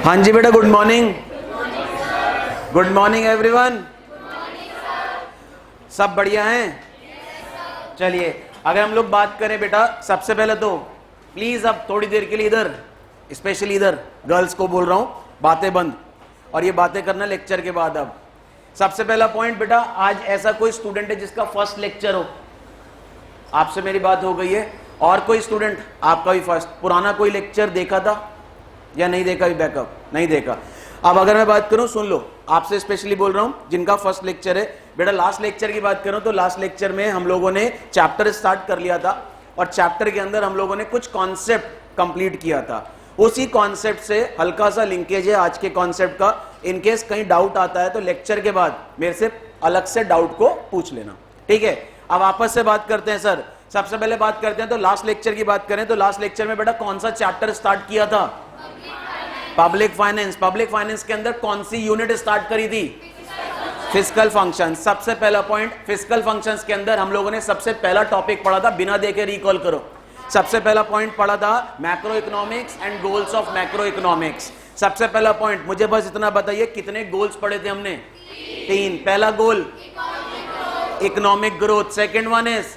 हाँ जी बेटा, good morning. Good morning everyone. सब बढ़िया हैं? चलिए, अगर हम लोग बात करें बेटा, सबसे पहले तो प्लीज अब थोड़ी देर के लिए इधर, स्पेशली इधर गर्ल्स को बोल रहा हूं, बातें बंद, और ये बातें करना लेक्चर के बाद। अब सबसे पहला पॉइंट बेटा, आज ऐसा कोई स्टूडेंट है जिसका फर्स्ट लेक्चर हो? आपसे मेरी बात हो गई है। और कोई स्टूडेंट आपका भी फर्स्ट? पुराना कोई लेक्चर देखा था या नहीं देखा? भी बैकअप नहीं देखा। अब अगर मैं बात करूं, सुन लो, आपसे स्पेशली बोल रहा हूं जिनका फर्स्ट लेक्चर है बेटा। लास्ट लेक्चर की बात करूं तो लास्ट लेक्चर में हम लोगों ने चैप्टर स्टार्ट कर लिया था, और चैप्टर के अंदर हम लोगों ने कुछ कॉन्सेप्ट कंप्लीट किया था। उसी कॉन्सेप्ट से हल्का सा लिंकेज है आज के कॉन्सेप्ट का। इनकेस कहीं डाउट आता है तो लेक्चर के बाद मेरे से अलग से डाउट को पूछ लेना, ठीक है? अब आपस से बात करते हैं सर। सबसे पहले बात करते हैं तो लास्ट लेक्चर की बात करें तो लास्ट लेक्चर में बेटा कौन सा चैप्टर स्टार्ट किया था? Public finance. पब्लिक फाइनेंस के अंदर कौन सी यूनिट स्टार्ट करी थी? Fiscal function. सबसे पहला पॉइंट, फिस्कल फंक्शंस के अंदर हम लोगों ने सबसे पहला टॉपिक पढ़ा था, बिना देखे रिकॉल करो। सबसे पहला पॉइंट पढ़ा था macroeconomics and goals of macro economics. सबसे पहला पॉइंट, मुझे बस इतना बताइए कितने गोल्स पढ़े थे हमने? 3। पहला goal economic growth, second one is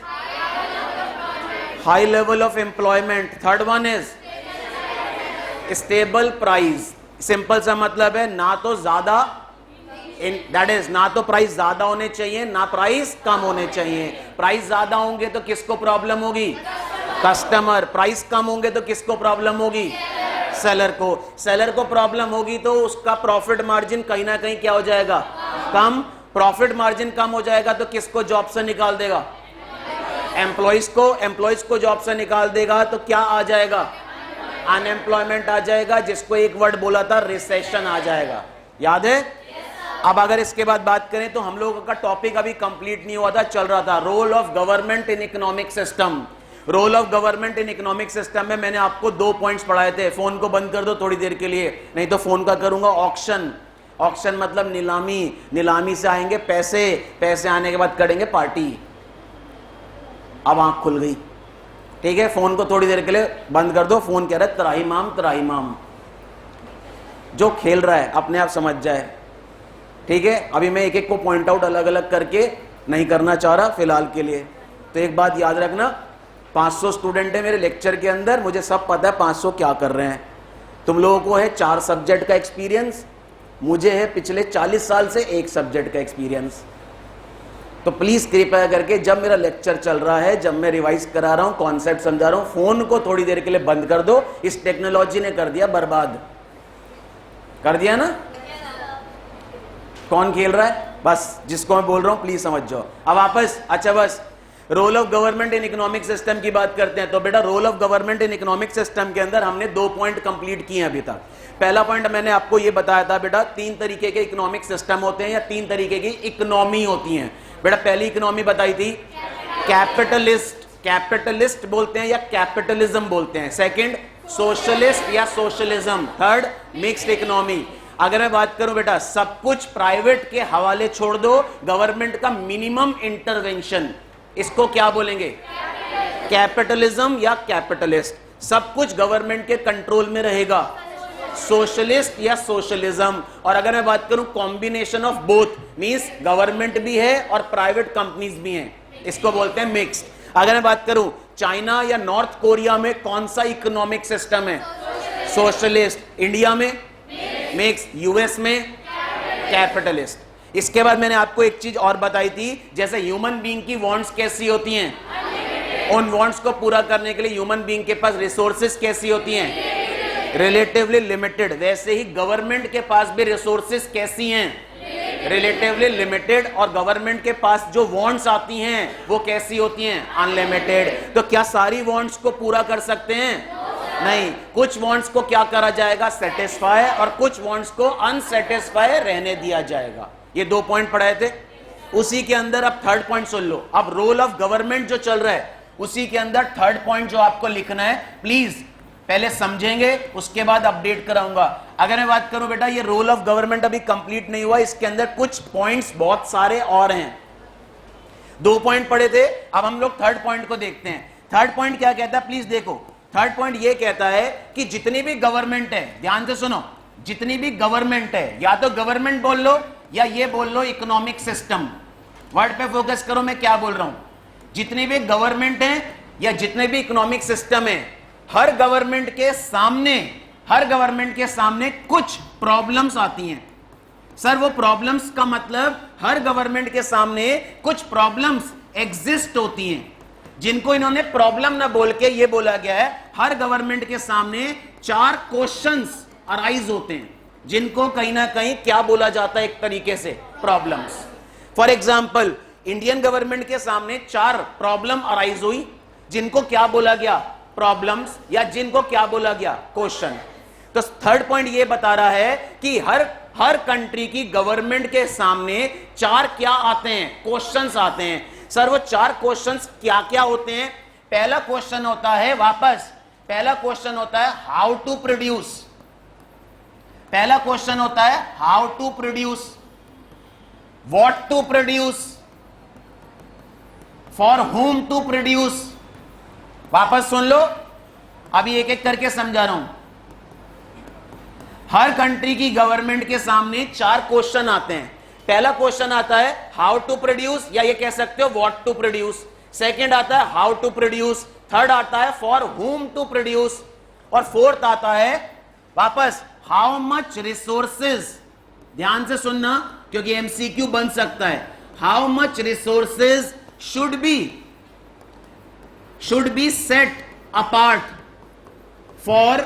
high level of employment, third one is stable price. Simple सा मतलब है, ना तो ज्यादा, दैट इज ना तो प्राइस ज्यादा होने चाहिए ना प्राइस कम होने चाहिए। प्राइस ज्यादा होंगे तो किसको प्रॉब्लम होगी? कस्टमर। प्राइस कम होंगे तो किसको प्रॉब्लम होगी? सेलर को। सेलर को प्रॉब्लम होगी तो उसका प्रॉफिट मार्जिन कहीं ना कहीं क्या हो जाएगा? कम। प्रॉफिट मार्जिन कम हो जाएगा तो किसको जॉब से निकाल देगा? एम्प्लॉइज को। एम्प्लॉइज को जॉब से निकाल देगा तो क्या आ जाएगा? अनएम्प्लॉयमेंट आ जाएगा, जिसको एक वर्ड बोला था, रिसेशन आ जाएगा। याद है? अब अगर इसके बाद बात करें तो हम लोगों का टॉपिक अभी कंप्लीट नहीं हुआ था, चल रहा था role of government in economic system. Role of government in economic system में मैंने आपको 2 पॉइंट्स पढ़ाए थे। फोन को बंद कर दो थोड़ी देर के लिए, नहीं तो फोन का करूंगा ऑक्शन। ऑक्शन मतलब नीलामी। नीलामी से आएंगे पैसे, पैसे आने के बाद करेंगे पार्टी। अब आंख खुल गई, ठीक है? फोन को थोड़ी देर के लिए बंद कर दो। फोन कह रहा है त्राहिमाम त्राहिमाम। जो खेल रहा है अपने आप समझ जाए, ठीक है? अभी मैं एक एक को पॉइंट आउट अलग अलग करके नहीं करना चाह रहा फिलहाल के लिए। तो एक बात याद रखना, 500 स्टूडेंट है मेरे लेक्चर के अंदर, मुझे सब पता है 500 क्या कर रहे हैं। तुम लोगों को है 4 सब्जेक्ट का एक्सपीरियंस, मुझे है पिछले 40 साल से 1 सब्जेक्ट का एक्सपीरियंस। तो प्लीज कृपया करके जब मेरा लेक्चर चल रहा है, जब मैं रिवाइज करा रहा हूं, कॉन्सेप्ट समझा रहा हूं, फोन को थोड़ी देर के लिए बंद कर दो। इस टेक्नोलॉजी ने कर दिया बर्बाद, कर दिया ना? कौन खेल रहा है? बस जिसको मैं बोल रहा हूं प्लीज समझ जाओ। अब वापस, अच्छा बस role of government in economic system की बात करते हैं। तो बेटा role of government in economic system के अंदर हमने 2 पॉइंट कंप्लीट किए अभी तक। पहला पॉइंट मैंने आपको ये बताया था बेटा, 3 तरीके के इकोनॉमिक सिस्टम होते हैं या 3 तरीके की इकोनॉमी होती हैं। बेटा पहली इकोनॉमी बताई थी कैपिटलिस्ट, कैपिटलिस्ट बोलते हैं या कैपिटलिज्म बोलते हैं। सेकंड सोशलिस्ट या सोशलिज्म। Third mixed economy. अगर मैं बात करूं बेटा, सब कुछ प्राइवेट के हवाले छोड़ दो, गवर्नमेंट का मिनिमम इंटरवेंशन, इसको क्या बोलेंगे? कैपिटलिज्म या कैपिटलिस्ट। सब कुछ गवर्नमेंट के कंट्रोल में रहेगा, सोशलिस्ट या सोशलिज्म। और अगर मैं बात करूं combination of both, means government भी है और प्राइवेट कंपनीज भी हैं, इसको बोलते हैं मिक्स्ड। अगर मैं बात करूं चाइना या नॉर्थ कोरिया में कौन सा इकोनॉमिक सिस्टम है? सोशलिस्ट। इंडिया में मिक्स, यूएस में कैपिटलिस्ट। इसके बाद मैंने आपको एक चीज और बताई थी, जैसे ह्यूमन बीइंग की वांट्स कैसी होती हैं, उन वांट्स को पूरा करने के लिए ह्यूमन बीइंग के पास रिसोर्सेज कैसी होती हैं? Relatively limited. वैसे ही गवर्नमेंट के पास भी रिसोर्सेज कैसी हैं? Relatively limited. और गवर्नमेंट के पास जो वांट्स आती हैं वो कैसी होती हैं? अनलिमिटेड। तो क्या सारी वांट्स को पूरा कर सकते हैं? नहीं। कुछ वांट्स को क्या करा जाएगा? सेटिस्फाई, और कुछ वांट्स को अनसेटिस्फाई रहने दिया जाएगा। ये 2 पॉइंट पढ़ाए थे। उसी के अंदर अब थर्ड पॉइंट सुन लो। अब रोल ऑफ गवर्नमेंट जो चल रहा है उसी के अंदर थर्ड पॉइंट जो आपको लिखना है, प्लीज पहले समझेंगे उसके बाद अपडेट कराऊंगा। अगर मैं बात करूं बेटा, ये रोल ऑफ गवर्नमेंट अभी कंप्लीट नहीं हुआ, इसके अंदर कुछ पॉइंट्स बहुत सारे और हैं। 2 पॉइंट पढ़े थे, अब हम लोग थर्ड पॉइंट को देखते हैं। थर्ड पॉइंट क्या कहता है, प्लीज देखो। थर्ड पॉइंट ये कहता है कि जितनी भी गवर्नमेंट है, ध्यान से सुनो, जितनी भी गवर्नमेंट है, या तो गवर्नमेंट बोल लो या ये बोल लो इकोनॉमिक सिस्टम, वर्ड पे फोकस करो मैं क्या बोल रहा हूं। जितनी भी गवर्नमेंट है या जितने भी इकोनॉमिक सिस्टम है, हर गवर्नमेंट के सामने कुछ प्रॉब्लम्स आती हैं। सर वो प्रॉब्लम्स का मतलब हर गवर्नमेंट के सामने कुछ प्रॉब्लम्स एग्जिस्ट होती हैं, जिनको इन्होंने प्रॉब्लम ना बोल के ये बोला गया है हर गवर्नमेंट के सामने 4 क्वेश्चंस अराइज होते हैं, जिनको कहीं ना कहीं क्या बोला जाता है, एक तरीके से problems. For example Indian government के सामने 4 प्रॉब्लम अराइज हुई, जिनको क्या बोला गया, प्रॉब्लम्स, या जिनको क्या बोला गया, क्वेश्चन। तो थर्ड पॉइंट ये बता रहा है कि हर कंट्री की गवर्नमेंट के सामने 4 क्या आते हैं, क्वेश्चंस आते हैं। सर वो 4 क्वेश्चंस क्या क्या होते हैं? पहला क्वेश्चन होता है हाउ टू प्रोड्यूस। पहला क्वेश्चन होता है how to produce, what to produce, for whom to produce. वापस सुन लो, अभी एक एक करके समझा रहा हूं। हर कंट्री की गवर्नमेंट के सामने 4 क्वेश्चन आते हैं। पहला क्वेश्चन आता है हाउ टू प्रोड्यूस, या ये कह सकते हो व्हाट टू प्रोड्यूस। सेकंड आता है हाउ टू प्रोड्यूस, थर्ड आता है फॉर whom टू प्रोड्यूस, और फोर्थ आता है वापस हाउ मच रिसोर्सेज। ध्यान से सुनना क्योंकि एमसीक्यू बन सकता है। How much resources should be set apart for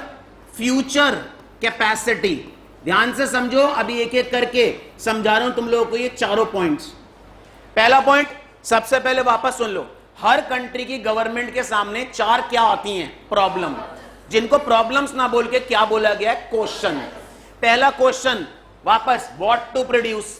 future capacity. ध्यान से समझो, अभी एक एक करके समझा रहा हूं तुम लोगों को ये चारों पॉइंट्स। पहला पॉइंट, सबसे पहले वापस सुन लो, हर कंट्री की गवर्नमेंट के सामने 4 क्या आती हैं, प्रॉब्लम, जिनको प्रॉब्लम्स ना बोल के क्या बोला गया, क्वेश्चन। पहला क्वेश्चन वापस what to produce,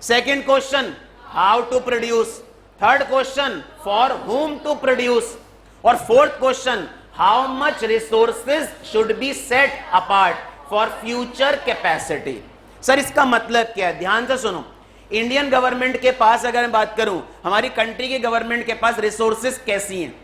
second question how to produce, third question for whom to produce, और fourth question how much resources should be set apart for future capacity. Sir इसका मतलब क्या है? ध्यान से सुनो, इंडियन गवर्नमेंट के पास अगर मैं बात करूं, हमारी कंट्री की गवर्नमेंट के पास रिसोर्सेज कैसी हैं,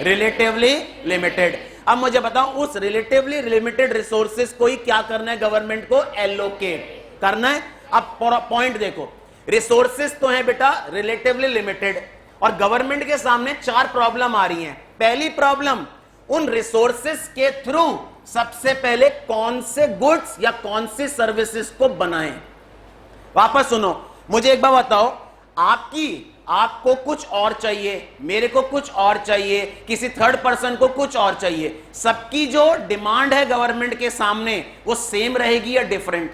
रिलेटिवली लिमिटेड। अब मुझे बताओ उस रिलेटिवली लिमिटेड रिसोर्सेज को ही क्या करना है, गवर्नमेंट को एलोकेट करना है। अब पॉइंट देखो, रिसोर्सेज तो है बेटा रिलेटिवली लिमिटेड, और गवर्नमेंट के सामने 4 प्रॉब्लम आ रही हैं। पहली प्रॉब्लम, उन रिसोर्सेज के थ्रू सबसे पहले कौन से गुड्स या कौन सी सर्विसेज को बनाएं। वापस सुनो, मुझे एक बात बताओ, आपको कुछ और चाहिए, मेरे को कुछ और चाहिए, किसी थर्ड पर्सन को कुछ और चाहिए, सबकी जो डिमांड है गवर्नमेंट के सामने वो सेम रहेगी या डिफरेंट?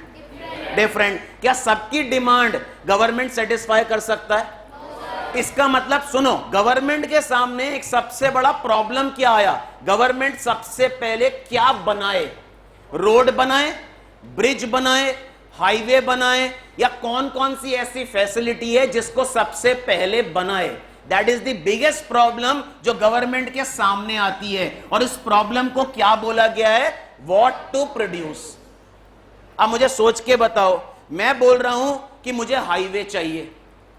डिफरेंट। क्या सबकी डिमांड गवर्नमेंट सेटिस्फाई कर सकता है? इसका मतलब सुनो, गवर्नमेंट के सामने एक सबसे बड़ा प्रॉब्लम क्या आया, गवर्नमेंट सबसे पहले क्या बनाए, रोड बनाए, ब्रिज बनाए, हाईवे बनाए, या कौन कौन सी ऐसी फैसिलिटी है जिसको सबसे पहले बनाए। That is the biggest problem जो गवर्नमेंट के सामने आती है, और इस प्रॉब्लम को क्या बोला गया है, व्हाट टू प्रोड्यूस। अब मुझे सोच के बताओ, मैं बोल रहा हूं कि मुझे हाईवे चाहिए,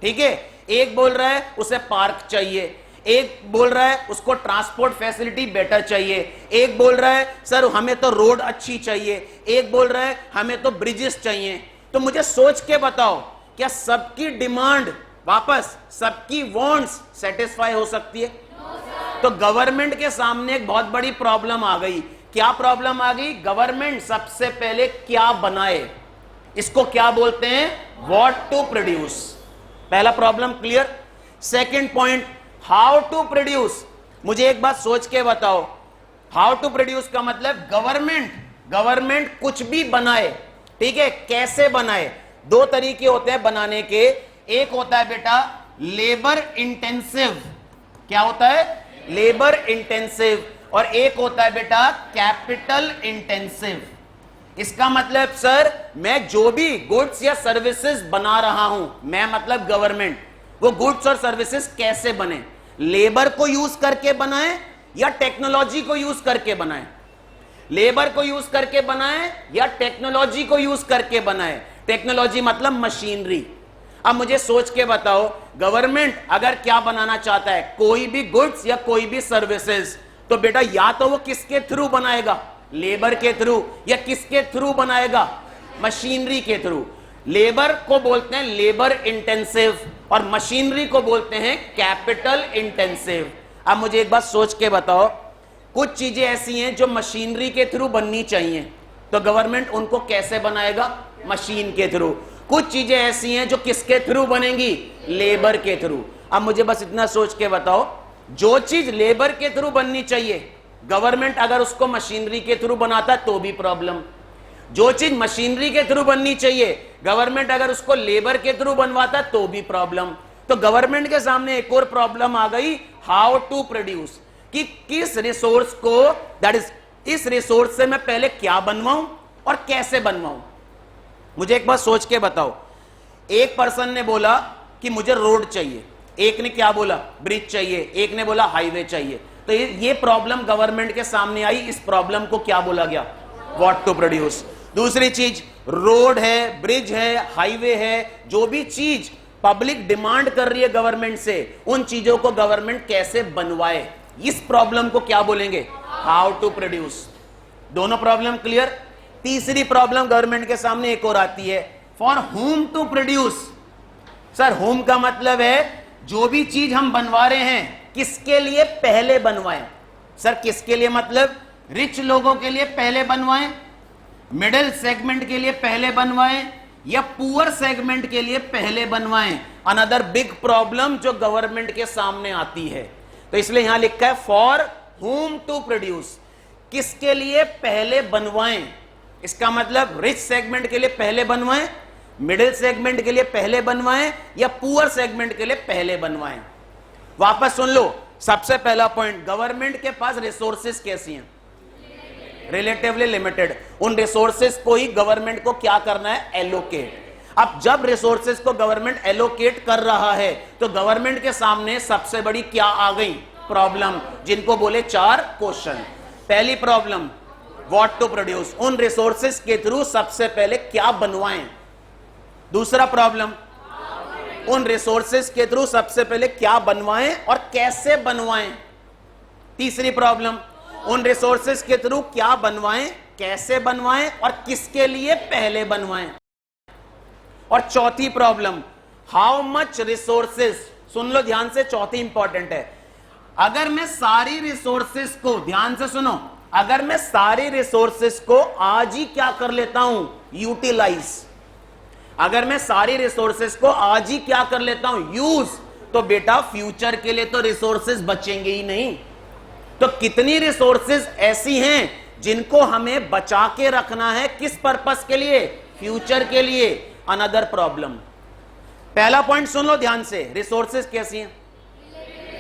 ठीक है, एक बोल रहा है उसे पार्क चाहिए, एक बोल रहा है उसको ट्रांसपोर्ट फैसिलिटी बेटर चाहिए, एक बोल रहा है सर हमें तो रोड अच्छी चाहिए, एक बोल रहा है हमें तो ब्रिजेस चाहिए। तो मुझे सोच के बताओ, क्या सबकी डिमांड, वापस सबकी वांट्स सेटिस्फाई हो सकती है? तो गवर्नमेंट के सामने एक बहुत बड़ी प्रॉब्लम आ गई। क्या प्रॉब्लम आ गई? गवर्नमेंट सबसे पहले क्या बनाए, इसको क्या बोलते हैं, व्हाट टू प्रोड्यूस। पहला problem clear. Second point, how to produce. मुझे एक बात सोच के बताओ, हाउ टू प्रोड्यूस का मतलब गवर्नमेंट कुछ भी बनाए, ठीक है, कैसे बनाए? 2 तरीके होते हैं बनाने के, एक होता है बेटा लेबर इंटेंसिव, क्या होता है, लेबर इंटेंसिव, और एक होता है बेटा कैपिटल इंटेंसिव। इसका मतलब सर मैं जो भी गुड्स या सर्विसेज बना रहा हूं, मैं मतलब गवर्नमेंट, वो गुड्स और सर्विसेज कैसे बने, लेबर को यूज करके बनाए या टेक्नोलॉजी को यूज करके बनाए, लेबर को यूज करके बनाए या टेक्नोलॉजी को यूज करके बनाए। टेक्नोलॉजी मतलब मशीनरी। अब मुझे सोच के बताओ, गवर्नमेंट अगर क्या बनाना चाहता है, कोई भी गुड्स या कोई भी सर्विसेज, तो बेटा या तो वो किसके थ्रू बनाएगा, लेबर के थ्रू या किसके थ्रू बनाएगा? मशीनरी के थ्रू। लेबर को बोलते हैं लेबर इंटेंसिव और मशीनरी को बोलते हैं कैपिटल इंटेंसिव। अब मुझे एक बात सोच के बताओ, कुछ चीजें ऐसी हैं जो मशीनरी के थ्रू बननी चाहिए, तो गवर्नमेंट उनको कैसे बनाएगा? मशीन के थ्रू। कुछ चीजें ऐसी हैं जो किसके थ्रू बनेंगी? लेबर के थ्रू। अब मुझे बस इतना सोच के बताओ, जो चीज लेबर के थ्रू बननी चाहिए गवर्नमेंट अगर उसको मशीनरी के थ्रू बनाता तो भी प्रॉब्लम, जो चीज मशीनरी के थ्रू बननी चाहिए गवर्नमेंट अगर उसको लेबर के थ्रू बनवाता तो भी प्रॉब्लम। तो गवर्नमेंट के सामने एक और प्रॉब्लम आ गई, हाउ टू प्रोड्यूस, कि किस रिसोर्स को, दैट इज इस रिसोर्स से मैं पहले क्या बनवाऊं और कैसे बनवाऊं। मुझे एक बात सोच के बताओ, एक पर्सन ने बोला कि मुझे रोड चाहिए, एक ने क्या बोला? ब्रिज चाहिए, एक ने बोला हाईवे चाहिए। तो ये प्रॉब्लम गवर्नमेंट के सामने आई, इस प्रॉब्लम को क्या बोला गया? What to produce. दूसरी चीज, रोड है, ब्रिज है, हाईवे है, जो भी चीज पब्लिक डिमांड कर रही है गवर्नमेंट से, उन चीजों को गवर्नमेंट कैसे बनवाए, इस प्रॉब्लम को क्या बोलेंगे? How to produce. दोनों प्रॉब्लम क्लियर। तीसरी प्रॉब्लम गवर्नमेंट के सामने एक और आती है, for whom to produce. Sir whom का मतलब है जो भी चीज हम बनवा रहे हैं किसके लिए पहले बनवाएं। सर किसके लिए मतलब? रिच लोगों के लिए पहले बनवाएं, मिडिल सेगमेंट के लिए पहले बनवाएं, या पुअर सेगमेंट के लिए पहले बनवाएं। अनदर बिग प्रॉब्लम जो गवर्नमेंट के सामने आती है, तो इसलिए यहां लिखा है फॉर होम टू प्रोड्यूस, किसके लिए पहले बनवाएं। इसका मतलब रिच सेगमेंट के लिए पहले बनवाएं, मिडिल सेगमेंट के लिए पहले बनवाएं, या पुअर सेगमेंट के लिए पहले बनवाएं। वापस सुन लो, सबसे पहला पॉइंट, गवर्नमेंट के पास रिसोर्सेस कैसी हैं? Relatively limited. उन रिसोर्सेस को ही गवर्नमेंट को क्या करना है? एलोकेट। अब जब रिसोर्सेस को गवर्नमेंट एलोकेट कर रहा है तो गवर्नमेंट के सामने सबसे बड़ी क्या आ गई? प्रॉब्लम, जिनको बोले 4 क्वेश्चन। पहली प्रॉब्लम, व्हाट टू प्रोड्यूस, उन रिसोर्सेस के थ्रू सबसे पहले क्या बनवाएं। दूसरा प्रॉब्लम, उन रिसोर्सेस के थ्रू सबसे पहले क्या बनवाएं और कैसे बनवाएं। तीसरी प्रॉब्लम, उन रिसोर्सेस के थ्रू क्या बनवाएं, कैसे बनवाएं और किसके लिए पहले बनवाएं। और चौथी प्रॉब्लम, हाउ मच रिसोर्सेस। सुन लो ध्यान से, चौथी इंपॉर्टेंट है। अगर मैं सारी रिसोर्सेस को, ध्यान से सुनो, अगर मैं सारी रिसोर्सेस को आज ही क्या कर लेता हूं? यूटिलाइज। अगर मैं सारी रिसोर्सेस को आज ही क्या कर लेता हूं? यूज, तो बेटा फ्यूचर के लिए तो रिसोर्सेस बचेंगे ही नहीं। तो कितनी रिसोर्सेस ऐसी हैं जिनको हमें बचा के रखना है, किस पर्पस के लिए? फ्यूचर के लिए। अनदर प्रॉब्लम, पहला पॉइंट सुन लो ध्यान से, रिसोर्सेस कैसी हैं?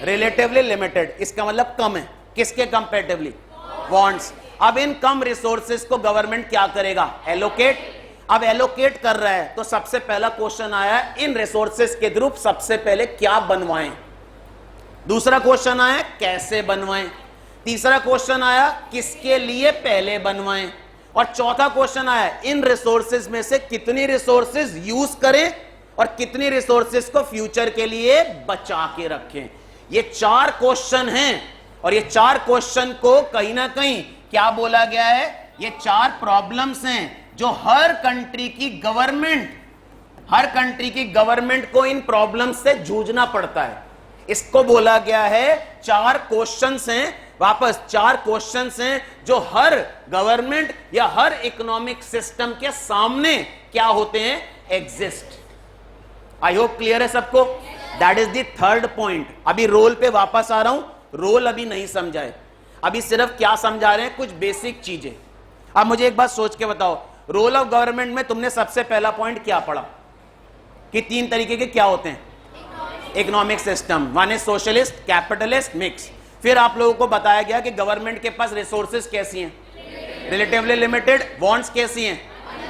Relatively limited. इसका मतलब कम है, किसके कंपैरेटिवली? वांट्स। अब इन कम रिसोर्सेस को गवर्नमेंट क्या करेगा? एलोकेट। अब एलोकेट कर रहा है तो सबसे पहला क्वेश्चन आया, इन रिसोर्सेस के थ्रू सबसे पहले क्या बनवाएं। दूसरा क्वेश्चन आया, कैसे बनवाएं। तीसरा क्वेश्चन आया, किसके लिए पहले बनवाएं। और चौथा क्वेश्चन आया, इन रिसोर्सेज में से कितनी रिसोर्सेज यूज करें और कितनी रिसोर्सेज को फ्यूचर के लिए बचा के रखें। ये 4 क्वेश्चन हैं और ये 4 क्वेश्चन को कहीं ना कहीं क्या बोला गया है? ये 4 प्रॉब्लम्स हैं जो हर कंट्री की गवर्नमेंट को इन प्रॉब्लम्स से जूझना पड़ता है। इसको बोला गया है 4 क्वेश्चंस हैं, वापस 4 क्वेश्चंस हैं जो हर गवर्नमेंट या हर इकोनॉमिक सिस्टम के सामने क्या होते हैं? एग्जिस्ट। आई होप क्लियर है सबको। That is the third point. अभी रोल पे वापस आ रहा हूं, रोल अभी नहीं समझाए, अभी सिर्फ क्या समझा रहे हैं? कुछ बेसिक चीजें। अब मुझे एक बात सोच के बताओ, रोल ऑफ गवर्नमेंट में तुमने सबसे पहला पॉइंट क्या पढ़ा कि 3 तरीके के क्या होते हैं? Economic system, one is socialist, capitalist, mix. फिर आप लोगों को बताया गया कि गवर्नमेंट के पास रिसोर्सेज कैसी हैं? Relatively limited. वांट्स कैसी हैं?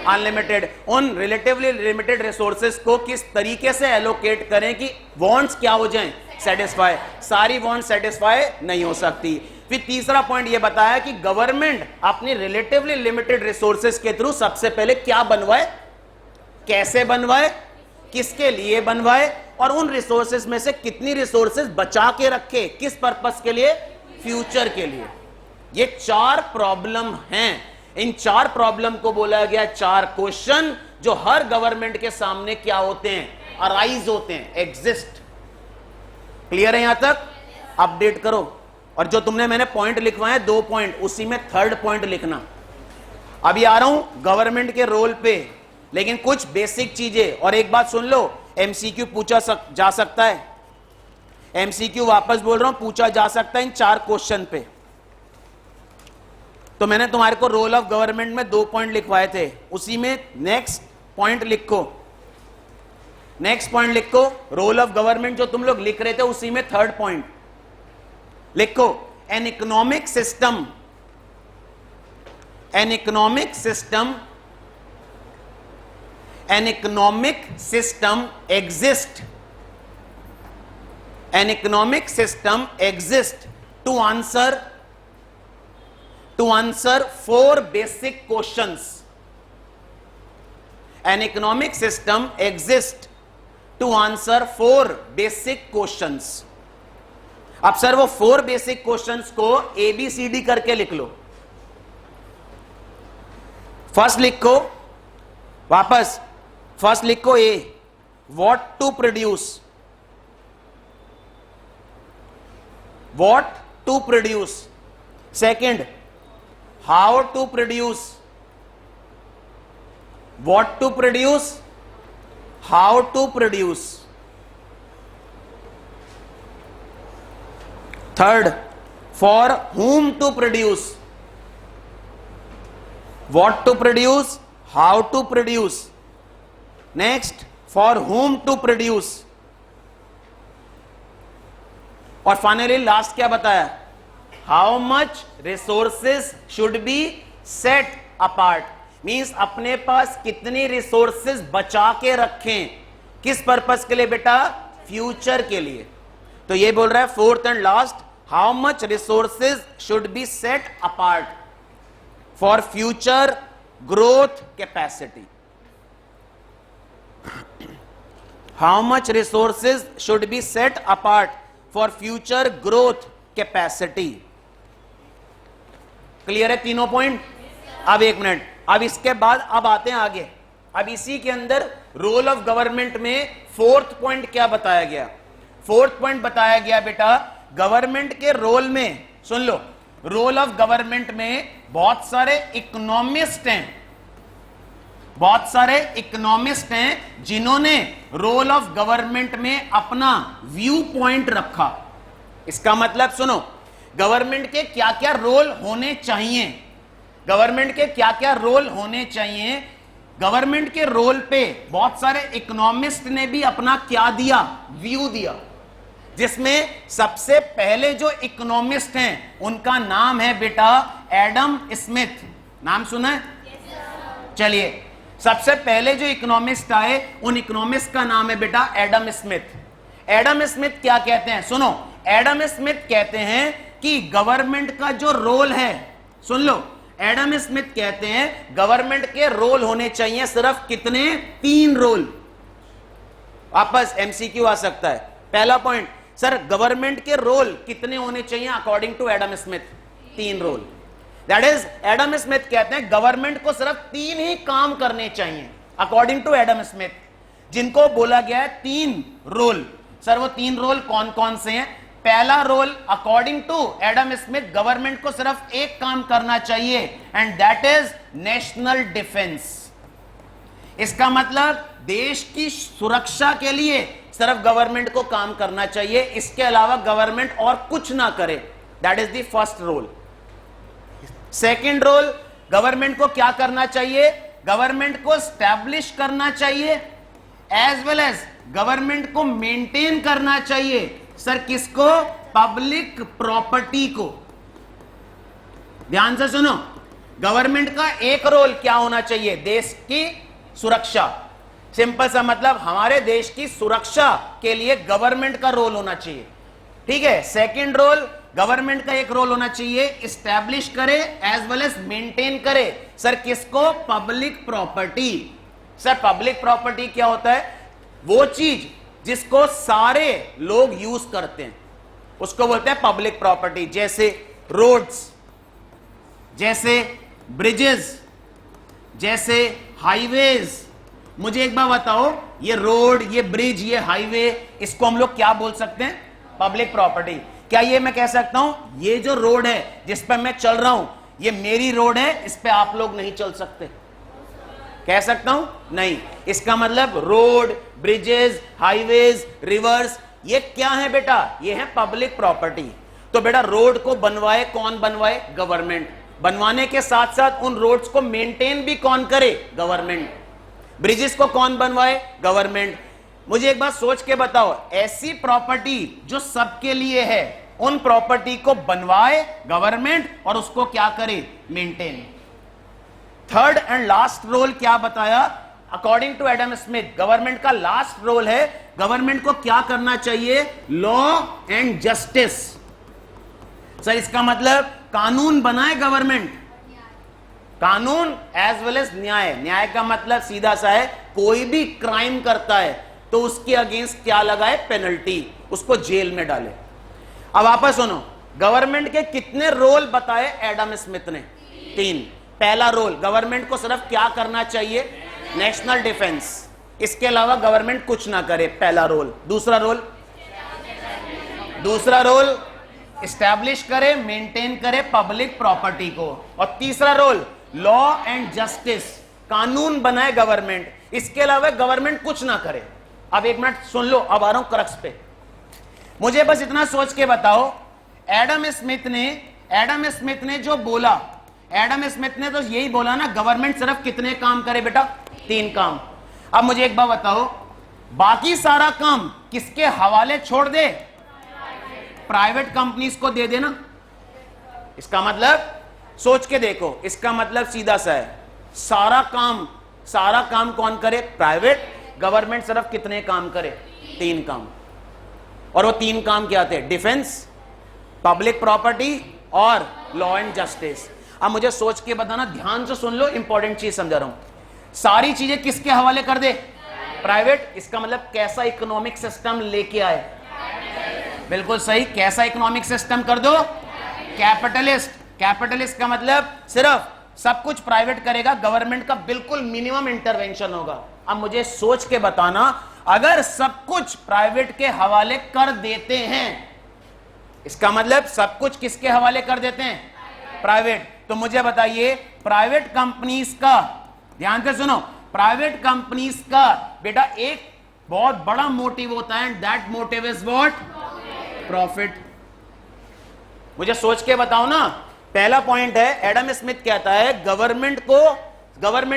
अनलिमिटेड। उन रिलेटिवली लिमिटेड रिसोर्सेज को किस तरीके से एलोकेट करें कि वांट्स क्या हो जाएं? सेटिस्फाई। सारी वांट्स सेटिस्फाई नहीं हो सकती। फिर तीसरा पॉइंट यह बताया कि गवर्नमेंट अपनी रिलेटिवली लिमिटेड रिसोर्सेज के थ्रू सबसे पहले क्या बनवाए, कैसे बनवाए, किसके लिए बनवाए, और उन रिसोर्सेज में से कितनी रिसोर्सेज बचा के रखे, किस पर्पस के लिए? फ्यूचर के लिए। ये 4 प्रॉब्लम हैं। इन 4 प्रॉब्लम को बोला गया 4 क्वेश्चन जो हर गवर्नमेंट के सामने क्या होते हैं, अराइज होते हैं, एग्जिस्ट। क्लियर है यहां तक? अपडेट करो। और जो तुमने मैंने पॉइंट लिखवाए 2 पॉइंट, उसी में 3rd पॉइंट लिखना। अभी आ रहा हूं गवर्नमेंट के रोल पे, लेकिन कुछ बेसिक चीजें। और एक बात सुन लो, एमसीक्यू पूछा जा सकता है, एमसीक्यू वापस बोल रहा हूं, पूछा जा सकता है इन 4 क्वेश्चन पे। तो मैंने तुम्हारे को रोल ऑफ गवर्नमेंट में 2 पॉइंट लिखवाए थे, उसी में नेक्स्ट पॉइंट लिखो, नेक्स्ट पॉइंट लिखो। रोल ऑफ गवर्नमेंट जो तुम लोग लिख रहे थे उसी में 3rd पॉइंट लिखो। An economic system, an economic system, an economic system exist, an economic system exist to answer 4 basic questions. An economic system exists to answer 4 basic questions. अब सर वो 4 basic questions को ABCD करके लिख लो। First लिखो, वापस first लिखो A, what to produce, what to produce. Second, how to produce, what to produce, how to produce. Third, for whom to produce, what to produce, how to produce. Next, for whom to produce. और finally last क्या बताया, how much resources should be set apart, means अपने पास कितनी resources बचा के रखें, किस purpose के लिए बेटा, फ्यूचर के लिए। तो ये बोल रहा है 4th and last, how much resources should be set apart for future growth capacity, how much resources should be set apart for future growth capacity. Clear है तीनों पॉइंट? अब 1 मिनट, अब इसके बाद अब आते हैं आगे। अब इसी के अंदर रोल ऑफ गवर्नमेंट में 4th पॉइंट क्या बताया गया, 4th पॉइंट बताया गया बेटा, गवर्नमेंट के रोल में, सुन लो, रोल ऑफ गवर्नमेंट में बहुत सारे इकोनॉमिस्ट हैं, बहुत सारे इकोनॉमिस्ट हैं जिन्होंने रोल ऑफ गवर्नमेंट में अपना व्यू पॉइंट रखा। इसका मतलब सुनो, गवर्नमेंट के क्या क्या रोल होने चाहिए, गवर्नमेंट के क्या क्या रोल होने चाहिए, गवर्नमेंट के रोल पे बहुत सारे इकोनॉमिस्ट ने भी अपना क्या दिया, व्यू दिया। जिसमें सबसे पहले जो इकोनॉमिस्ट हैं उनका नाम है बेटा एडम स्मिथ। नाम सुना है? चलिए, सबसे पहले जो इकोनॉमिस्ट आए उन इकोनॉमिस्ट का नाम है बेटा एडम स्मिथ। एडम स्मिथ क्या कहते हैं, सुनो, एडम स्मिथ कहते हैं कि गवर्नमेंट का जो रोल है, सुन लो, एडम स्मिथ कहते हैं गवर्नमेंट के रोल होने चाहिए सिर्फ कितने, 3 रोल। वापस एमसीक्यू आ सकता है। पहला पॉइंट, सर गवर्नमेंट के रोल कितने होने चाहिए according to Adam Smith, 3 role. That is, Adam Smith कहते हैं गवर्नमेंट को सिर्फ 3 ही काम करने चाहिए अकॉर्डिंग टू एडम स्मिथ, जिनको बोला गया है 3 रोल। सर वो 3 रोल कौन कौन से हैं? पहला role according to Adam Smith, government को सिर्फ एक काम करना चाहिए and that is national defence. इसका मतलब देश की सुरक्षा के लिए सिर्फ गवर्नमेंट को काम करना चाहिए, इसके अलावा गवर्नमेंट और कुछ ना करे। That is the first role. Second role, government को क्या करना चाहिए, गवर्नमेंट को स्टैब्लिश करना चाहिए एज वेल एज गवर्नमेंट को मेंटेन करना चाहिए। सर किसको? पब्लिक प्रॉपर्टी को। ध्यान से सुनो, गवर्नमेंट का एक रोल क्या होना चाहिए, देश की सुरक्षा। सिंपल सा मतलब, हमारे देश की सुरक्षा के लिए गवर्नमेंट का रोल होना चाहिए, ठीक है। सेकंड रोल, गवर्नमेंट का एक रोल होना चाहिए, इस्टेब्लिश करे एज वेल एज मेंटेन करे। सर किसको? Public property. Sir public property क्या होता है? वो चीज जिसको सारे लोग यूज करते हैं उसको बोलते हैं पब्लिक प्रॉपर्टी। जैसे रोड्स, जैसे ब्रिजेस, जैसे हाईवेज। मुझे एक बार बताओ, ये रोड, ये ब्रिज, ये हाईवे, इसको हम लोग क्या बोल सकते हैं? Public property. क्या ये मैं कह सकता हूं ये जो रोड है जिस पर मैं चल रहा हूं, ये मेरी रोड है, इस पे आप लोग नहीं चल सकते? कह सकता हूं? नहीं। इसका मतलब रोड, ब्रिजेस, हाईवेज, रिवर्स, ये क्या है बेटा? ये है पब्लिक प्रॉपर्टी। तो बेटा रोड को बनवाए कौन? बनवाए गवर्नमेंट। बनवाने के साथ साथ उन रोड्स को मेंटेन भी कौन करे? गवर्नमेंट। ब्रिजेस को कौन बनवाए? गवर्नमेंट। मुझे एक बात सोच के बताओ, ऐसी प्रॉपर्टी जो सबके लिए है, उन प्रॉपर्टी को बनवाए गवर्नमेंट और उसको क्या करे? Maintain. Third and last role क्या बताया? According to Adam Smith, government का लास्ट रोल है, गवर्नमेंट को क्या करना चाहिए? Law and justice. सर इसका मतलब कानून बनाए गवर्नमेंट, कानून एज वेल एज न्याय। न्याय का मतलब सीधा सा है, कोई भी क्राइम करता है तो उसके अगेंस्ट क्या लगाए? पेनल्टी, उसको जेल में डाले। अब वापस सुनो, गवर्नमेंट के कितने रोल बताए एडम स्मिथ ने? 3। पहला रोल, गवर्नमेंट को सिर्फ क्या करना चाहिए? National defence. इसके अलावा गवर्नमेंट कुछ ना करे, पहला रोल। दूसरा रोल इस्टेब्लिश करे, मेंटेन करे पब्लिक प्रॉपर्टी को। और तीसरा रोल लॉ एंड जस्टिस, कानून बनाए गवर्नमेंट। इसके अलावा गवर्नमेंट कुछ ना करे। अब एक मिनट सुन लो, अब आ रहा हूं क्रक्स पे। मुझे बस इतना सोच के बताओ, एडम स्मिथ ने जो बोला, एडम स्मिथ ने तो यही बोला ना, गवर्नमेंट सिर्फ कितने काम करे बेटा? 3 काम। अब मुझे एक बात बताओ, बाकी सारा काम किसके हवाले छोड़ दे? प्राइवेट कंपनीज को दे देना। इसका मतलब सोच के देखो, इसका मतलब सीधा सा है, सारा काम कौन करे? प्राइवेट। गवर्नमेंट सिर्फ कितने काम करे? 3 काम। और वो 3 काम क्या थे? डिफेंस, पब्लिक प्रॉपर्टी और लॉ एंड जस्टिस। अब मुझे सोच के बताना, ध्यान से सुन लो, इंपॉर्टेंट चीज समझा रहा हूं। सारी चीजें किसके हवाले कर दे? प्राइवेट। इसका मतलब कैसा इकोनॉमिक सिस्टम लेके आए? बिल्कुल सही, कैसा इकोनॉमिक सिस्टम कर दो? कैपिटलिस्ट। कैपिटलिस्ट का मतलब सिर्फ सब कुछ प्राइवेट करेगा, गवर्नमेंट का बिल्कुल मिनिमम इंटरवेंशन होगा। अब मुझे सोच के बताना, अगर सब कुछ प्राइवेट के हवाले कर देते हैं, इसका मतलब सब कुछ किसके हवाले कर देते हैं? प्राइवेट। तो मुझे बताइए, प्राइवेट कंपनीज का, ध्यान से सुनो, प्राइवेट कंपनीज का बेटा एक बहुत बड़ा मोटिव होता है, and that motive is what? Profit. मुझे सोच के बताओ ना, पहला पॉइंट है, एडम स्मिथ कहता है गवर्नमेंट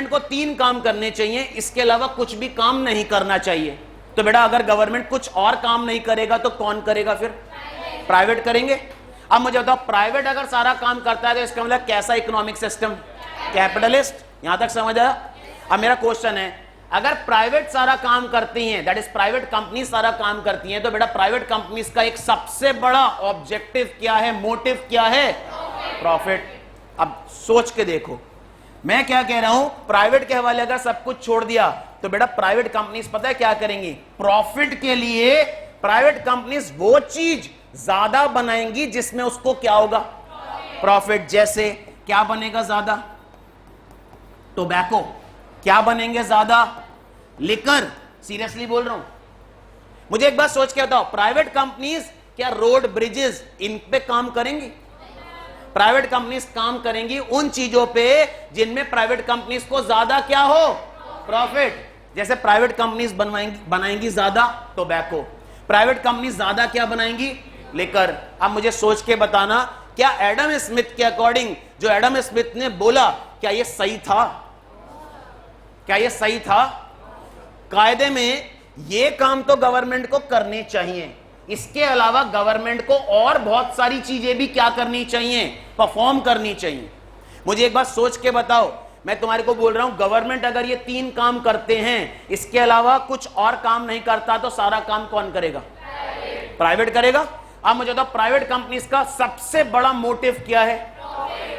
को 3 काम करने चाहिए, इसके अलावा कुछ भी काम नहीं करना चाहिए। तो बेटा अगर गवर्नमेंट कुछ और काम नहीं करेगा तो कौन करेगा फिर? प्राइवेट करेंगे। अब मुझे बताओ, प्राइवेट अगर सारा काम करता है तो इसका मतलब कैसा इकोनॉमिक सिस्टम? कैपिटलिस्ट। यहां तक समझ आया? अब मेरा क्वेश्चन है, अगर प्राइवेट सारा काम करती हैं, दैट इज प्राइवेट कंपनी सारा काम करती हैं, तो बेटा प्राइवेट कंपनीज का एक सबसे बड़ा ऑब्जेक्टिव क्या है? मोटिव क्या है? प्रॉफिट। अब सोच के देखो, मैं क्या कह रहा हूं, प्राइवेट के हवाले अगर सब कुछ छोड़ दिया तो बेटा प्राइवेट कंपनीज पता है क्या करेंगी? प्रॉफिट के लिए प्राइवेट कंपनीज वो चीज ज्यादा बनाएंगी जिसमें उसको क्या होगा? प्रॉफिट। जैसे क्या बनेगा ज्यादा? टोबैको। क्या बनेंगे ज्यादा? लिकर। सीरियसली बोल रहा हूं, मुझे एक बात सोच के बताओ, प्राइवेट कंपनीज क्या रोड, ब्रिजेस, इन पे काम करेंगी? प्राइवेट कंपनीज काम करेंगी उन चीजों पे जिनमें प्राइवेट कंपनीज को ज्यादा क्या हो? प्रॉफिट। जैसे प्राइवेट कंपनीज बनाएंगी ज्यादा टोबैको, प्राइवेट कंपनीज ज्यादा क्या बनाएंगी? लिकर। अब मुझे सोच के बताना, क्या एडम स्मिथ के अकॉर्डिंग जो एडम स्मिथ ने बोला, क्या यह सही था? क्या यह सही था? कायदे में यह काम तो गवर्नमेंट को करने चाहिए, इसके अलावा गवर्नमेंट को और बहुत सारी चीजें भी क्या करनी चाहिए? परफॉर्म करनी चाहिए। मुझे एक बात सोच के बताओ, मैं तुम्हारे को बोल रहा हूं, गवर्नमेंट अगर ये 3 काम करते हैं, इसके अलावा कुछ और काम नहीं करता, तो सारा काम कौन करेगा? प्राइवेट करेगा। अब मुझे बताओ, प्राइवेट कंपनीज का सबसे बड़ा मोटिव क्या है?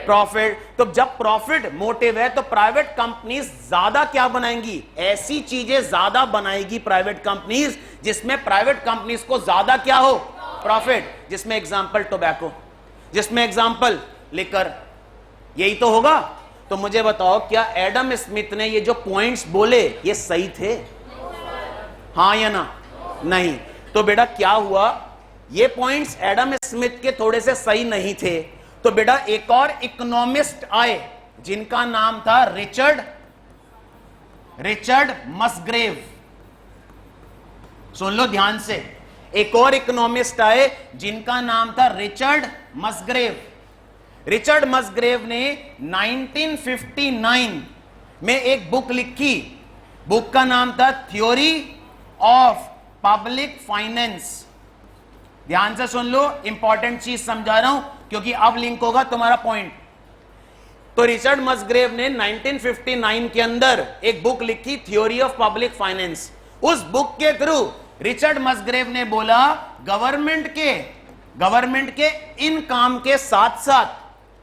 प्रॉफिट। तो जब प्रॉफिट मोटिव है तो प्राइवेट कंपनीज ज्यादा क्या बनाएंगी? ऐसी चीजें ज्यादा बनाएगी प्राइवेट कंपनीज जिसमें प्राइवेट कंपनीज को ज्यादा क्या हो? प्रॉफिट। जिसमें एग्जांपल टोबैको, जिसमें एग्जांपल लिकर, यही तो होगा। तो मुझे बताओ, क्या एडम स्मिथ ने ये जो पॉइंट्स बोले ये सही थे? हाँ या ना? नहीं। तो बेटा क्या हुआ, ये पॉइंट्स एडम स्मिथ के थोड़े से सही नहीं थे, तो बेटा एक और इकोनॉमिस्ट आए जिनका नाम था रिचर्ड मसग्रेव। सुन लो ध्यान से, एक और इकोनॉमिस्ट आए जिनका नाम था रिचर्ड मसग्रेव। रिचर्ड मसग्रेव ने 1959 में एक बुक लिखी। बुक का नाम था थ्योरी ऑफ पब्लिक फाइनेंस। ध्यान से सुन लो, इंपॉर्टेंट चीज समझा रहा हूं क्योंकि अब लिंक होगा तुम्हारा पॉइंट। तो रिचर्ड मसग्रेव ने 1959 के अंदर एक बुक लिखी, थ्योरी ऑफ पब्लिक फाइनेंस। उस बुक के थ्रू रिचर्ड मसग्रेव ने बोला गवर्नमेंट के इन काम के साथ साथ,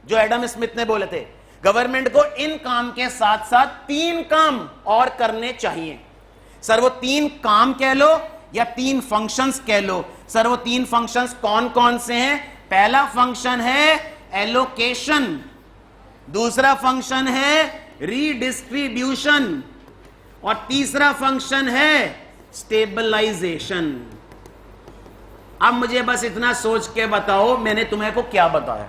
जो एडम स्मिथ ने बोले थे, गवर्नमेंट को इन काम के साथ साथ 3 काम और करने चाहिए। सर वो 3 काम कह लो या 3 फंक्शंस कह लो। सर वो 3 फंक्शंस कौन कौन से हैं? पहला फंक्शन है एलोकेशन, दूसरा फंक्शन है रीडिस्ट्रीब्यूशन और तीसरा फंक्शन है स्टेबलाइजेशन। अब मुझे बस इतना सोच के बताओ, मैंने तुम्हें को क्या बताया?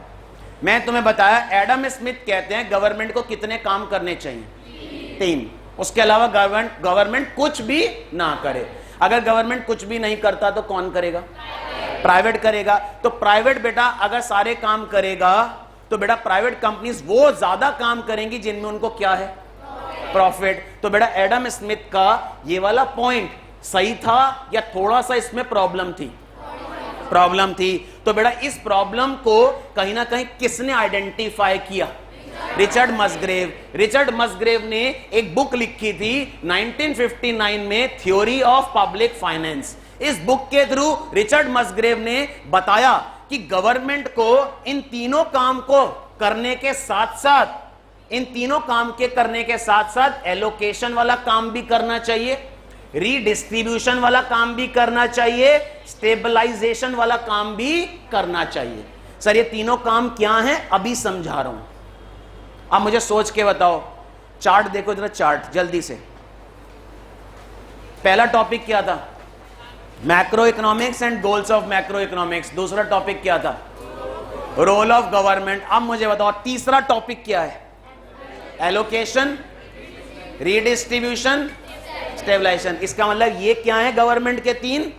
मैं तुम्हें बताया एडम स्मिथ कहते हैं गवर्नमेंट को कितने काम करने चाहिए? 3। उसके अलावा गवर्नमेंट कुछ भी ना करे। अगर गवर्नमेंट कुछ भी नहीं करता तो कौन करेगा? प्राइवेट करेगा। तो प्राइवेट बेटा अगर सारे काम करेगा तो बेटा प्राइवेट कंपनीज वो ज्यादा काम करेंगी जिनमें उनको क्या है? प्रॉफिट। तो बेटा एडम स्मिथ का ये वाला पॉइंट सही था या थोड़ा सा इसमें प्रॉब्लम थी? प्रॉब्लम थी। तो बेटा इस प्रॉब्लम को कहीं ना कहीं किसने आइडेंटिफाई किया? रिचर्ड मसग्रेव। रिचर्ड मसग्रेव ने एक बुक लिखी थी 1959 में, थ्योरी ऑफ पब्लिक फाइनेंस। इस बुक के थ्रू रिचर्ड मसग्रेव ने बताया कि गवर्नमेंट को इन तीनों काम को करने के साथ साथ एलोकेशन वाला काम भी करना चाहिए, रीडिस्ट्रीब्यूशन वाला काम भी करना चाहिए, स्टेबलाइजेशन वाला काम भी करना चाहिए। सर ये तीनों काम क्या हैं? अभी समझा रहा हूं। अब मुझे सोच के बताओ, चार्ट देखो जरा, चार्ट जल्दी से। पहला टॉपिक क्या था? Macroeconomics and goals of macroeconomics. दूसरा टॉपिक क्या था? Role of government. अब मुझे बताओ तीसरा टॉपिक क्या है? Allocation, redistribution, stabilisation. इसका मतलब ये क्या है? गवर्नमेंट के 3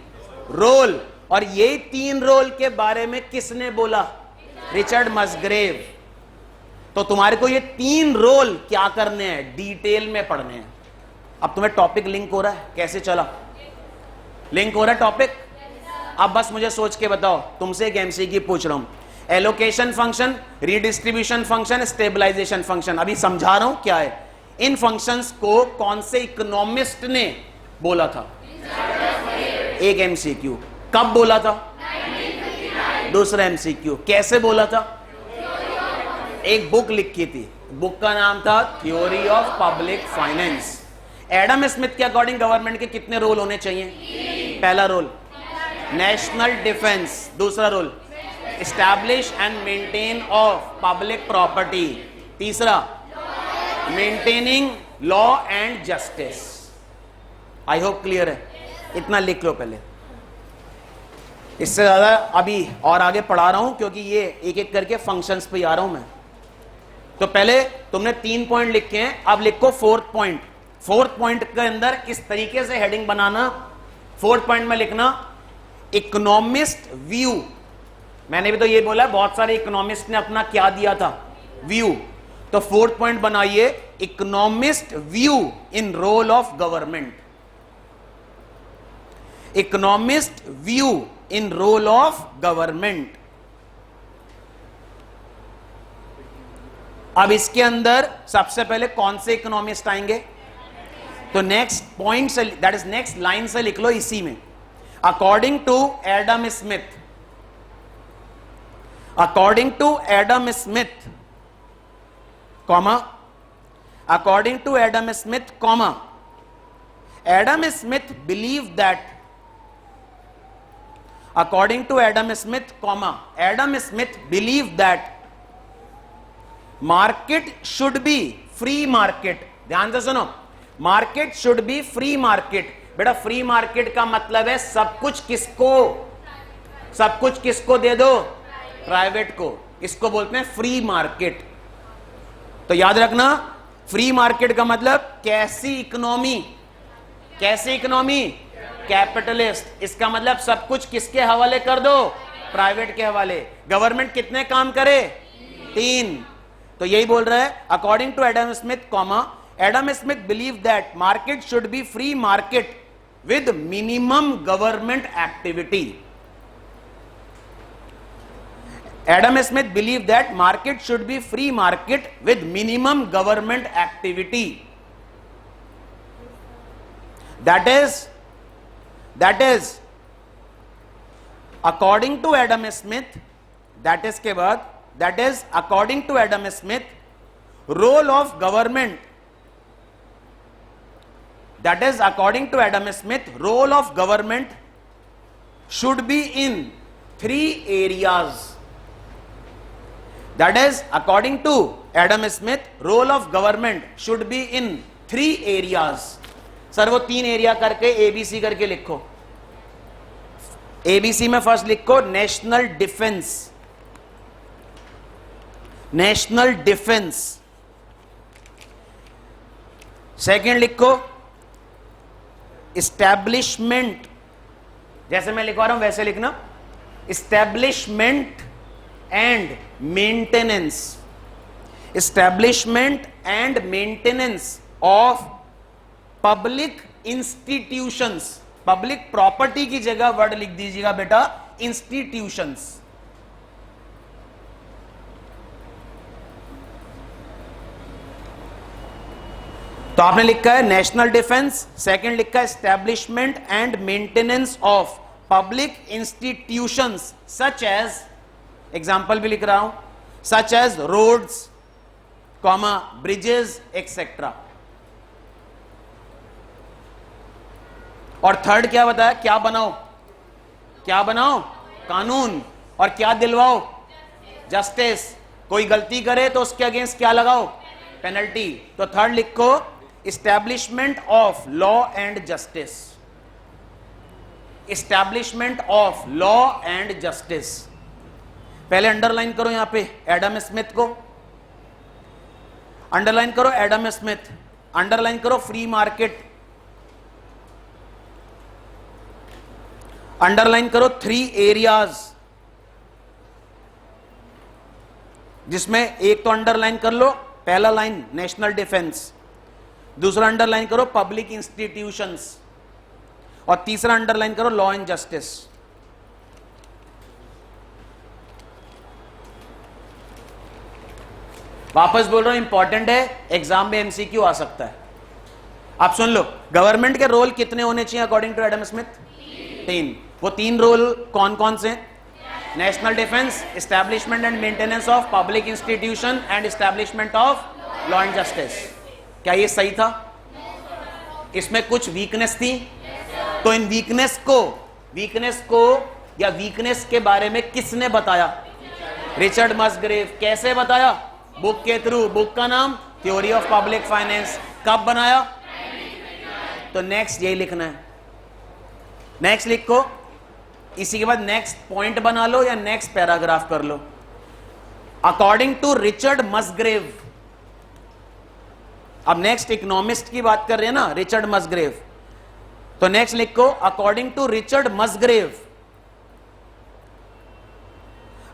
रोल। और यही 3 रोल के बारे में किसने बोला? रिचर्ड मसग्रेव। तो तुम्हारे को ये 3 रोल क्या करने हैं? डिटेल में पढ़ने हैं। अब तुम्हें टॉपिक लिंक हो रहा है? कैसे चला? लिंक हो रहा है टॉपिक? अब बस मुझे सोच के बताओ, तुमसे एक एमसीक्यू पूछ रहा हूं। Allocation function, redistribution function, stabilisation function, अभी समझा रहा हूं क्या है। इन फंक्शंस को कौन से इकोनॉमिस्ट ने बोला था? एक एमसीक्यू। कब बोला था? दूसरा एमसीक्यू, कैसे बोला था? एक बुक लिखी थी, बुक का नाम था theory of public finance. Adam Smith के अकॉर्डिंग गवर्नमेंट के कितने रोल होने चाहिए? पहला रोल नेशनल डिफेंस, दूसरा role establish and maintain of public property, तीसरा maintaining law and justice. I hope clear है। इतना लिख लो पहले, इससे ज्यादा अभी और आगे पढ़ा रहा हूं क्योंकि ये एक एक करके फंक्शंस पे आ रहा हूं मैं। तो पहले तुमने 3 पॉइंट लिखे हैं, अब लिखो 4th पॉइंट। 4th पॉइंट के अंदर इस तरीके से हेडिंग बनाना। 4th पॉइंट में लिखना इकोनॉमिस्ट व्यू। मैंने भी तो ये बोला, बहुत सारे इकोनॉमिस्ट ने अपना क्या दिया था? व्यू। तो 4th पॉइंट बनाइए economist view in role of government. Economist view in role of government. अब इसके अंदर सबसे पहले कौन से इकोनॉमिस्ट आएंगे? तो नेक्स्ट पॉइंट से, दैट इज नेक्स्ट लाइन से लिख लो इसी में, according to Adam Smith, according to Adam Smith, comma, according to Adam Smith, comma, Adam Smith believe that, according to Adam Smith, comma, Adam Smith believed that market should be free market, ध्यान से सुनो, market should be free market. बेटा free market का मतलब है सब कुछ किसको दे दो, प्राइवेट को, इसको बोलते हैं फ्री मार्केट। तो याद रखना फ्री मार्केट का मतलब कैसी इकोनॉमी, कैपिटलिस्ट। इसका मतलब सब कुछ किसके हवाले कर दो, प्राइवेट के हवाले। गवर्नमेंट कितने काम करे, 3। तो यही बोल रहा है according to Adam Smith comma, Adam Smith believe that market should be free market with minimum government activity. Adam Smith believed that market should be free market with minimum government activity. That is according to Adam Smith, that is के बाद, that is according to Adam Smith, role of government, that is according to Adam Smith, role of government should be in 3 areas. That is according to Adam Smith, role of government should be in 3 areas. Sir वो 3 area करके ABC करके लिखो। ABC में first लिखो national defence, second लिखो establishment, जैसे मैं लिखवा रहा हूं वैसे लिखना, establishment and maintenance, establishment and maintenance of public institutions, public property की जगह वर्ड लिख दीजिएगा बेटा इंस्टीट्यूशंस। तो आपने लिखा है नेशनल डिफेंस, सेकंड लिखा है establishment and maintenance of public institutions such as, example भी लिख रहा हूं, such as roads, comma bridges etcetera. और थर्ड क्या बताया, क्या बनाओ कानून, और क्या दिलवाओ जस्टिस। कोई गलती करे तो उसके अगेंस्ट क्या लगाओ, पेनल्टी। तो थर्ड लिखो establishment of law and justice, establishment of law and justice. पहले अंडरलाइन करो यहां पे एडम स्मिथ को, अंडरलाइन करो एडम स्मिथ, अंडरलाइन करो फ्री मार्केट, अंडरलाइन करो 3 एरियाज, जिसमें एक तो अंडरलाइन कर लो, पहला लाइन नेशनल डिफेंस, दूसरा अंडरलाइन करो पब्लिक इंस्टीट्यूशंस, और तीसरा अंडरलाइन करो लॉ एंड जस्टिस। वापस बोल रहा हूं इंपॉर्टेंट है, एग्जाम में एमसीक्यू आ सकता है। आप सुन लो, गवर्नमेंट के रोल कितने होने चाहिए अकॉर्डिंग टू एडम स्मिथ, 3। वो 3 रोल कौन कौन से, national defence, establishment and maintenance of public institution and establishment of law and justice. क्या ये सही था? इसमें कुछ वीकनेस थी, तो इन वीकनेस को या वीकनेस के बारे में किसने बताया, रिचर्ड मसग्रेव। कैसे बताया, बुक के थ्रू, बुक का नाम थ्योरी ऑफ पब्लिक फाइनेंस। कब बनाया, तो नेक्स्ट यही लिखना है, नेक्स्ट लिखो, इसी के बाद नेक्स्ट पॉइंट बना लो या नेक्स्ट पैराग्राफ कर लो। अकॉर्डिंग टू रिचर्ड मसग्रेव, अब नेक्स्ट इकोनॉमिस्ट की बात कर रहे हैं ना, रिचर्ड मसग्रेव, तो नेक्स्ट लिखो according to Richard Musgrave,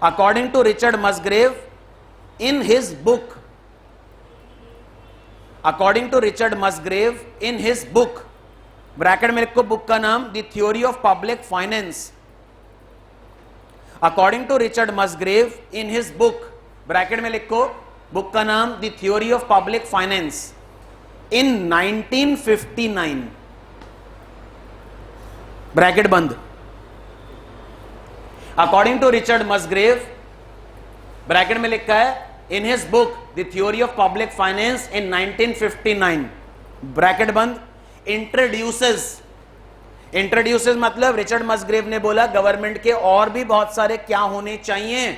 according to Richard Musgrave in his book, according to Richard Musgrave in his book, bracket में लिखो बुक का नाम the theory of public finance, according to Richard Musgrave in his book, bracket में लिखो book का नाम the theory of public finance in 1959, bracket बंद। According to Richard Musgrave, bracket में लिखा है in his book the theory of public finance in 1959, bracket बंद। Introduces मतलब रिचर्ड मसग्रेव ने बोला गवर्नमेंट के और भी बहुत सारे क्या होने चाहिए,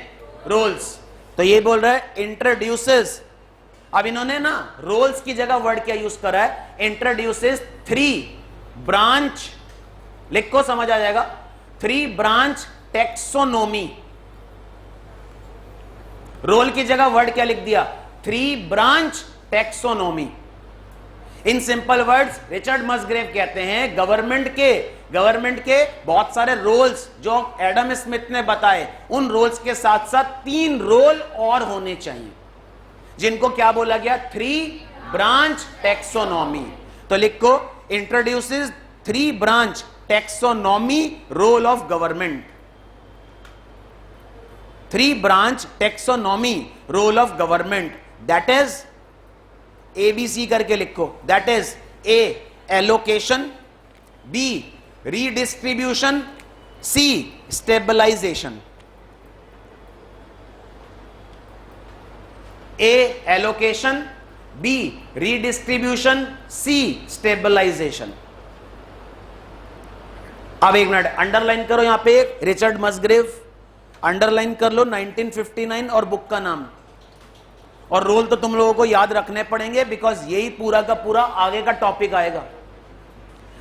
रूल्स। तो ये बोल रहा है इंट्रोड्यूसेस, अब इन्होंने ना रोल्स की जगह वर्ड क्या यूज करा है, इंट्रोड्यूसेस 3 ब्रांच, लिखो समझ आ जाएगा, 3 ब्रांच टेक्सोनोमी। रोल की जगह वर्ड क्या लिख दिया, 3 branch taxonomy. In simple words Richard Musgrave कहते हैं गवर्नमेंट के बहुत सारे रोल्स जो एडम स्मिथ ने बताए, उन रोल्स के साथ साथ 3 रोल और होने चाहिए, जिनको क्या बोला गया, 3 ब्रांच टेक्सोनॉमी। तो लिखो introduces 3 branch taxonomy role of government, 3 branch taxonomy role of government, that is ABC करके लिखो, that is A allocation, B redistribution, C stabilisation. A allocation, B redistribution, C stabilisation. अब एक मिनट अंडरलाइन करो यहां पे Richard मसग्रेव, underline कर लो 1959 और book का नाम, और रोल तो तुम लोगों को याद रखने पड़ेंगे बिकॉज यही पूरा का पूरा आगे का टॉपिक आएगा।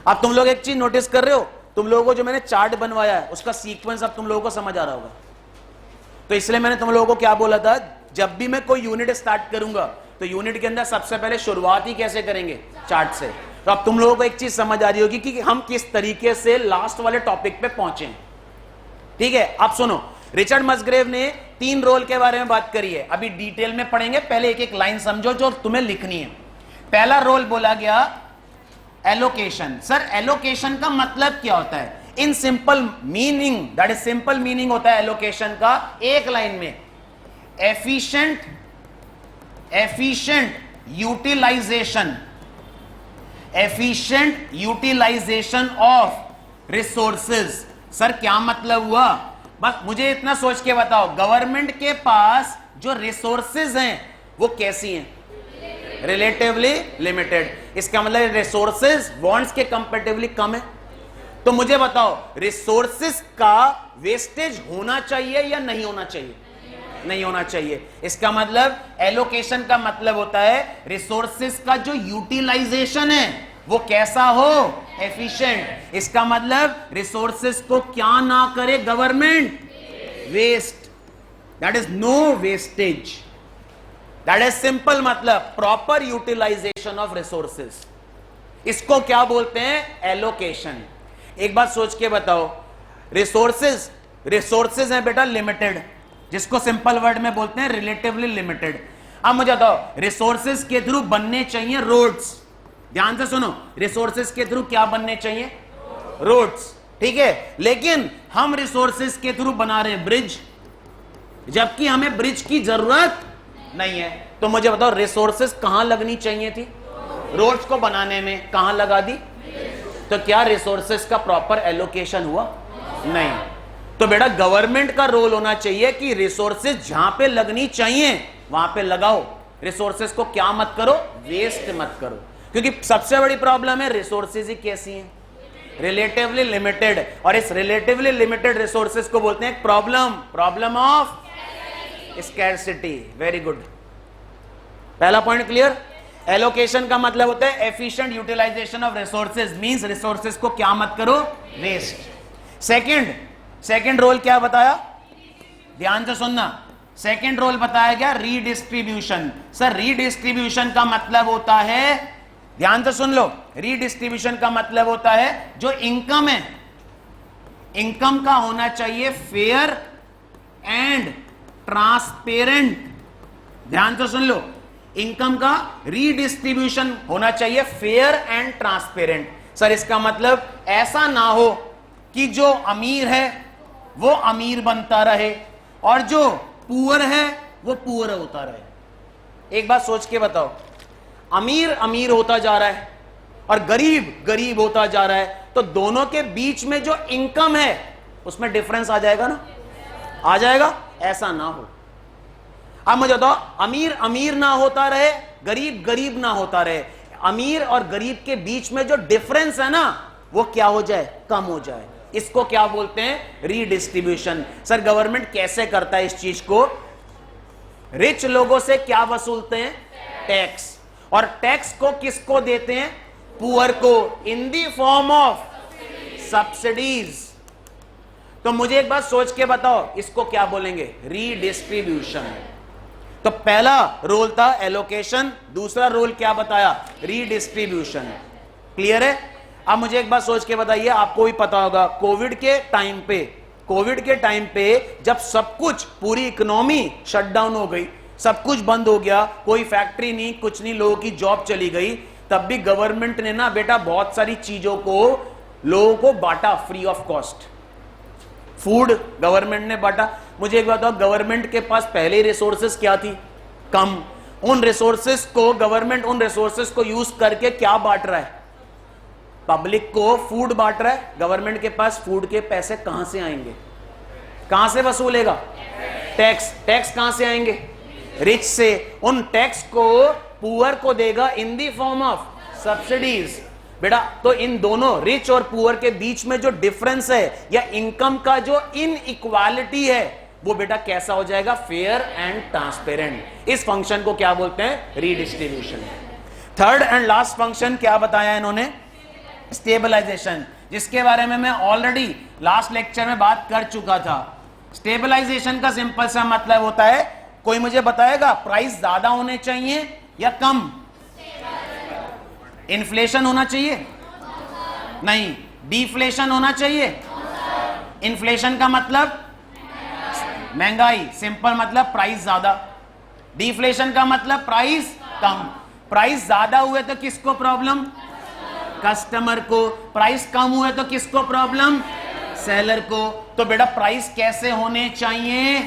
अब तुम लोग एक चीज नोटिस कर रहे हो, तुम लोगों को जो मैंने चार्ट बनवाया है उसका सीक्वेंस अब तुम लोगों को समझ आ रहा होगा। तो इसलिए मैंने तुम लोगों को क्या बोला था, जब भी मैं कोई यूनिट स्टार्ट करूंगा तो यूनिट के अंदर सबसे पहले शुरुआत ही कैसे करेंगे, चार्ट से। तो अब तुम लोगों को एक चीज समझ आ रही होगी कि हम किस तरीके से लास्ट वाले टॉपिक पे पहुंचे। ठीक है, अब सुनो, रिचर्ड मसग्रेव ने 3 रोल के बारे में बात करी है, अभी डिटेल में पढ़ेंगे, पहले एक एक लाइन समझो जो तुम्हें लिखनी है। पहला रोल बोला गया एलोकेशन। सर एलोकेशन का मतलब क्या होता है, in simple meaning, that is simple meaning होता है एलोकेशन का एक लाइन में, efficient utilisation of resources. Sir क्या मतलब हुआ, बस मुझे इतना सोच के बताओ, गवर्नमेंट के पास जो रिसोर्सेज हैं वो कैसी हैं, रिलेटिवली लिमिटेड। इसका मतलब रिसोर्सेज वांट्स के कंपैरेटिवली कम है। तो मुझे बताओ रिसोर्सेज का वेस्टेज होना चाहिए या नहीं होना चाहिए, नहीं होना चाहिए। इसका मतलब एलोकेशन का मतलब होता है रिसोर्सेज का जो यूटिलाइजेशन है वो कैसा हो, एफिशिएंट। इसका मतलब रिसोर्सेज को क्या ना करे government, waste, that is no wastage, that is simple मतलब प्रॉपर यूटिलाइजेशन ऑफ रिसोर्सेज। इसको क्या बोलते हैं, एलोकेशन। एक बात सोच के बताओ, रिसोर्सेज है बेटा लिमिटेड, जिसको सिंपल वर्ड में बोलते हैं रिलेटिवली लिमिटेड। अब मुझे बताओ रिसोर्सेज के थ्रू बनने चाहिए रोड्स, ध्यान से सुनो, रिसोर्सेज के थ्रू क्या बनने चाहिए, रोड्स, ठीक है। लेकिन हम रिसोर्सेज के थ्रू बना रहे हैं ब्रिज, जबकि हमें ब्रिज की जरूरत नहीं है। तो मुझे बताओ रिसोर्सेज कहां लगनी चाहिए थी, रोड्स को बनाने में, कहां लगा दी, तो क्या रिसोर्सेज का प्रॉपर एलोकेशन हुआ, नहीं। तो बेटा गवर्नमेंट का रोल होना चाहिए कि रिसोर्सेज जहां पे लगनी चाहिए वहां पे लगाओ, रिसोर्सेज को क्या मत करो, वेस्ट मत करो। क्योंकि सबसे बड़ी प्रॉब्लम है रिसोर्सेज ही कैसी हैं, रिलेटिवली लिमिटेड, और इस रिलेटिवली लिमिटेड रिसोर्सेज को बोलते हैं problem of scarcity. Very good, पहला पॉइंट क्लियर। एलोकेशन का मतलब होता है efficient utilisation of resources, means resources को क्या मत करो, वेस्ट। सेकंड रोल क्या बताया, ध्यान से सुनना, सेकंड रोल बताया गया रीडिस्ट्रीब्यूशन। सर रीडिस्ट्रीब्यूशन का मतलब होता है, ध्यान से सुन लो, रीडिस्ट्रीब्यूशन का मतलब होता है जो इनकम है, इनकम का होना चाहिए फेयर एंड ट्रांसपेरेंट। ध्यान से सुन लो, इनकम का रीडिस्ट्रीब्यूशन होना चाहिए फेयर एंड ट्रांसपेरेंट। सर इसका मतलब ऐसा ना हो कि जो अमीर है वो अमीर बनता रहे और जो पुअर है वो पुअर होता रहे। एक बात सोच के बताओ, अमीर अमीर होता जा रहा है और गरीब गरीब होता जा रहा है, तो दोनों के बीच में जो इनकम है उसमें डिफरेंस आ जाएगा ना, आ जाएगा, ऐसा ना हो। अब मुझे बताओ, अमीर अमीर ना होता रहे, गरीब गरीब ना होता रहे, अमीर और गरीब के बीच में जो डिफरेंस है ना वो क्या हो जाए, कम हो जाए। इसको क्या बोलते हैं, रीडिस्ट्रीब्यूशन। सर गवर्नमेंट कैसे करता है इस चीज को, रिच लोगों से क्या वसूलते हैं? टैक्स। और टैक्स को किसको देते हैं? पुअर को, इन दी फॉर्म ऑफ सब्सिडीज। तो मुझे एक बात सोच के बताओ, इसको क्या बोलेंगे? रीडिस्ट्रीब्यूशन। तो पहला रोल था एलोकेशन, दूसरा रोल क्या बताया? रीडिस्ट्रीब्यूशन। क्लियर है? अब मुझे एक बात सोच के बताइए, आपको भी पता होगा कोविड के टाइम पे जब सब कुछ, पूरी इकोनॉमी शटडाउन हो गई, सब कुछ बंद हो गया, कोई फैक्ट्री नहीं, कुछ नहीं, लोगों की जॉब चली गई, तब भी गवर्नमेंट ने ना बेटा बहुत सारी चीजों को लोगों को बांटा free of cost. Food government ने बांटा। मुझे एक बात बताओ, गवर्नमेंट के पास पहले रिसोर्सेस क्या थी? कम। उन रिसोर्सेस को गवर्नमेंट उन रिसोर्सेस को यूज करके क्या बांट रहा है? पब्लिक को फूड बांट रहा है। गवर्नमेंट के पास फूड के पैसे कहां से आएंगे? कहां से वसूलेगा? टैक्स। टैक्स कहां से आएंगे? रिच से। उन टैक्स को पुअर को देगा इन दी फॉर्म ऑफ सब्सिडीज। बेटा तो इन दोनों रिच और पुअर के बीच में जो डिफरेंस है या इनकम का जो इनइक्वालिटी है वो बेटा कैसा हो जाएगा? Fair and transparent. इस फंक्शन को क्या बोलते हैं? Redistribution. Third and last function क्या बताया इन्होंने? स्टेबलाइजेशन, जिसके बारे में मैं ऑलरेडी लास्ट लेक्चर में बात कर चुका था। स्टेबलाइजेशन का सिंपल सा मतलब होता है, कोई मुझे बताएगा प्राइस ज्यादा होने चाहिए या कम? इन्फ्लेशन होना चाहिए? नहीं। डिफ्लेशन होना चाहिए? इन्फ्लेशन का मतलब महंगाई, सिंपल मतलब प्राइस ज्यादा। डिफ्लेशन का मतलब प्राइस कम। प्राइस ज्यादा हुए तो किसको प्रॉब्लम? कस्टमर को। प्राइस कम हुए तो किसको प्रॉब्लम? सेलर को। तो बेटा प्राइस कैसे होने चाहिए?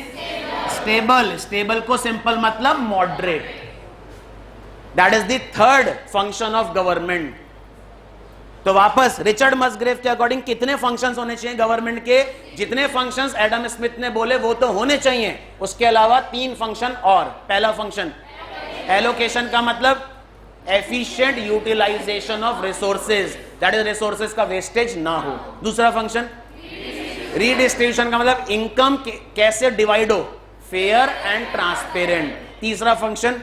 स्टेबल। स्टेबल को सिंपल मतलब moderate. That is the third function of government. तो वापस रिचर्ड मसग्रेव के अकॉर्डिंग कितने फंक्शंस होने चाहिए गवर्नमेंट के? जितने फंक्शंस एडम स्मिथ ने बोले वो तो होने चाहिए, उसके अलावा 3 फंक्शन और। पहला फंक्शन एलोकेशन का मतलब efficient utilisation of resources, that is resources का वेस्टेज ना हो। दूसरा फंक्शन रीडिस्ट्रीब्यूशन का मतलब इनकम कैसे डिवाइड हो? Fair and transparent. तीसरा फंक्शन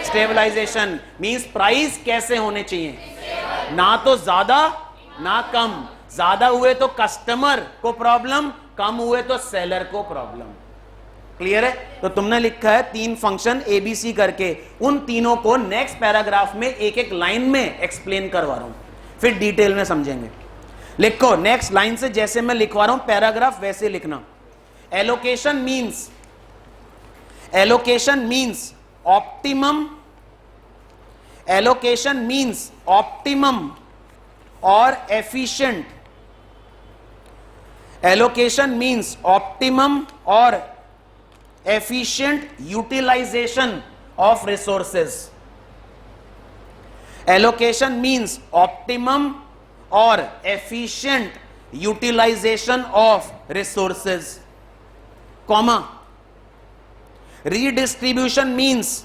स्टेबलाइजेशन, मींस प्राइस कैसे होने चाहिए? ना तो ज्यादा ना कम। ज्यादा हुए तो कस्टमर को प्रॉब्लम, कम हुए तो सेलर को प्रॉब्लम। क्लियर है? तो तुमने लिखा है 3 फंक्शन एबीसी करके, उन तीनों को नेक्स्ट पैराग्राफ में एक एक लाइन में एक्सप्लेन करवा रहा हूं, फिर डिटेल में समझेंगे। लिखो नेक्स्ट लाइन से, जैसे मैं लिखवा रहा हूं पैराग्राफ वैसे लिखना। Allocation means optimum, allocation means optimum और एफिशिएंट। एलोकेशन मींस ऑप्टिमम और efficient utilization of resources. Allocation means optimum or efficient utilization of resources, comma redistribution means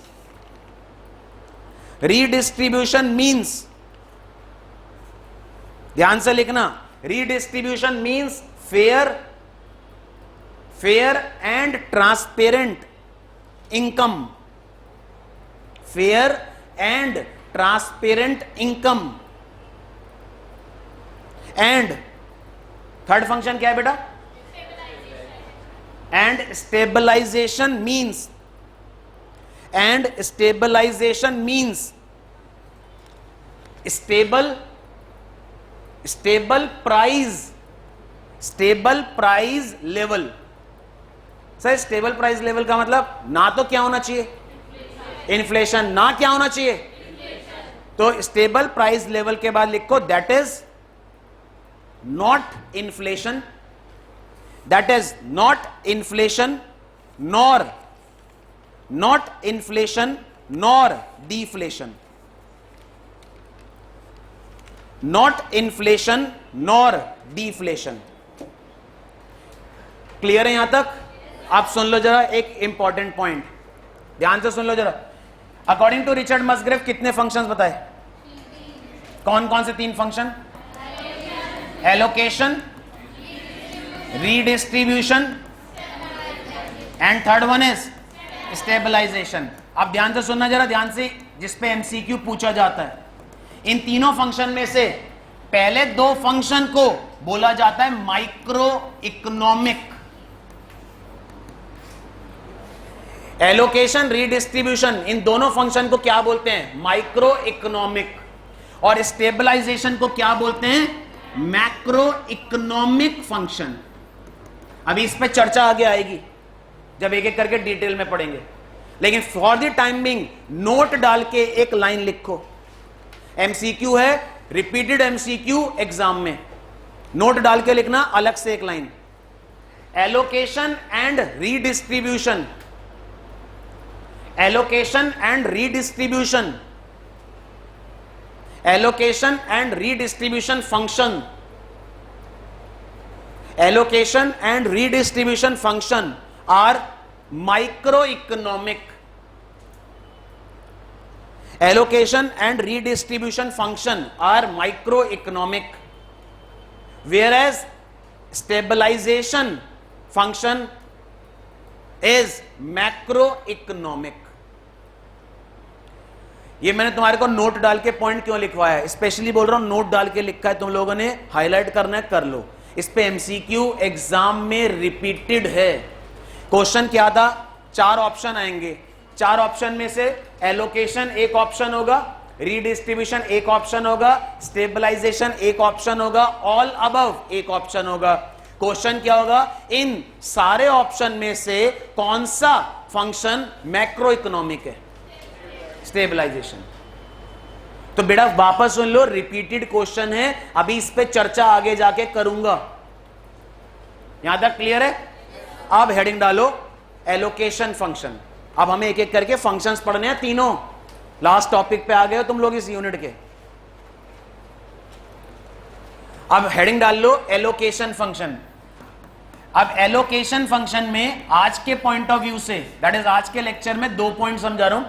ध्यान से लिखना, redistribution means fair and transparent income, fair and transparent income। and third function क्या है बेटा? and stabilization means stable price level। Sir stable price level का मतलब ना तो क्या होना चाहिए? इन्फ्लेशन। ना क्या होना चाहिए? तो स्टेबल प्राइस लेवल के बाद लिखो that is not inflation, nor deflation. Not inflation nor deflation. Clear है यहां तक? आप सुन लो जरा एक इंपॉर्टेंट पॉइंट, ध्यान से सुन लो जरा। अकॉर्डिंग टू रिचर्ड मसग्रेव कितने फंक्शंस बताए? कौन कौन से 3 function? Allocation, redistribution and third one is stabilisation. अब ध्यान से सुनना जरा ध्यान से, जिस पे एमसीक्यू पूछा जाता है। इन तीनों फंक्शन में से पहले दो फंक्शन को बोला जाता है माइक्रो इकोनॉमिक। एलोकेशन, रीडिस्ट्रीब्यूशन, इन दोनों फंक्शन को क्या बोलते हैं? Micro economic. और स्टेबलाइजेशन को क्या बोलते हैं? Macro economic function. अभी इस पे चर्चा आगे आएगी जब एक एक करके डिटेल में पढ़ेंगे, लेकिन for the time being note डाल के एक लाइन लिखो। एमसीक्यू है, रिपीटेड एमसीक्यू एग्जाम में, नोट डाल के लिखना अलग से एक line. Allocation and redistribution, allocation and redistribution, allocation and redistribution function, allocation and redistribution function are microeconomic. Allocation and redistribution function are microeconomic, whereas stabilization function is macroeconomic. ये मैंने तुम्हारे को नोट डाल के पॉइंट क्यों लिखवाया है? स्पेशली बोल रहा हूं, नोट डाल के लिखा है, तुम लोगों ने हाईलाइट करना है, कर लो। इस पे एमसीक्यू एग्जाम में रिपीटेड है। क्वेश्चन क्या था? 4 ऑप्शन आएंगे, 4 ऑप्शन में से एलोकेशन एक ऑप्शन होगा, रीडिस्ट्रीब्यूशन एक ऑप्शन होगा, स्टेबलाइजेशन एक ऑप्शन होगा, ऑल अबव एक ऑप्शन होगा। क्वेश्चन क्या होगा? इन सारे ऑप्शन में से कौन सा फंक्शन मैक्रो इकोनॉमिक है? स्टेबलाइजेशन। तो बेटा वापस सुन लो, रिपीटेड क्वेश्चन है, अभी इस पे चर्चा आगे जाके करूंगा। यहां तक क्लियर है? अब हेडिंग डालो एलोकेशन फंक्शन। अब हमें एक एक करके फंक्शंस पढ़ने हैं, तीनों। लास्ट टॉपिक पे आ गए हो तुम लोग इस यूनिट के। अब हेडिंग डाल लो एलोकेशन फंक्शन। अब एलोकेशन फंक्शन में आज के पॉइंट ऑफ व्यू से, दैट इज आज के लेक्चर में 2 पॉइंट समझा रहा हूं,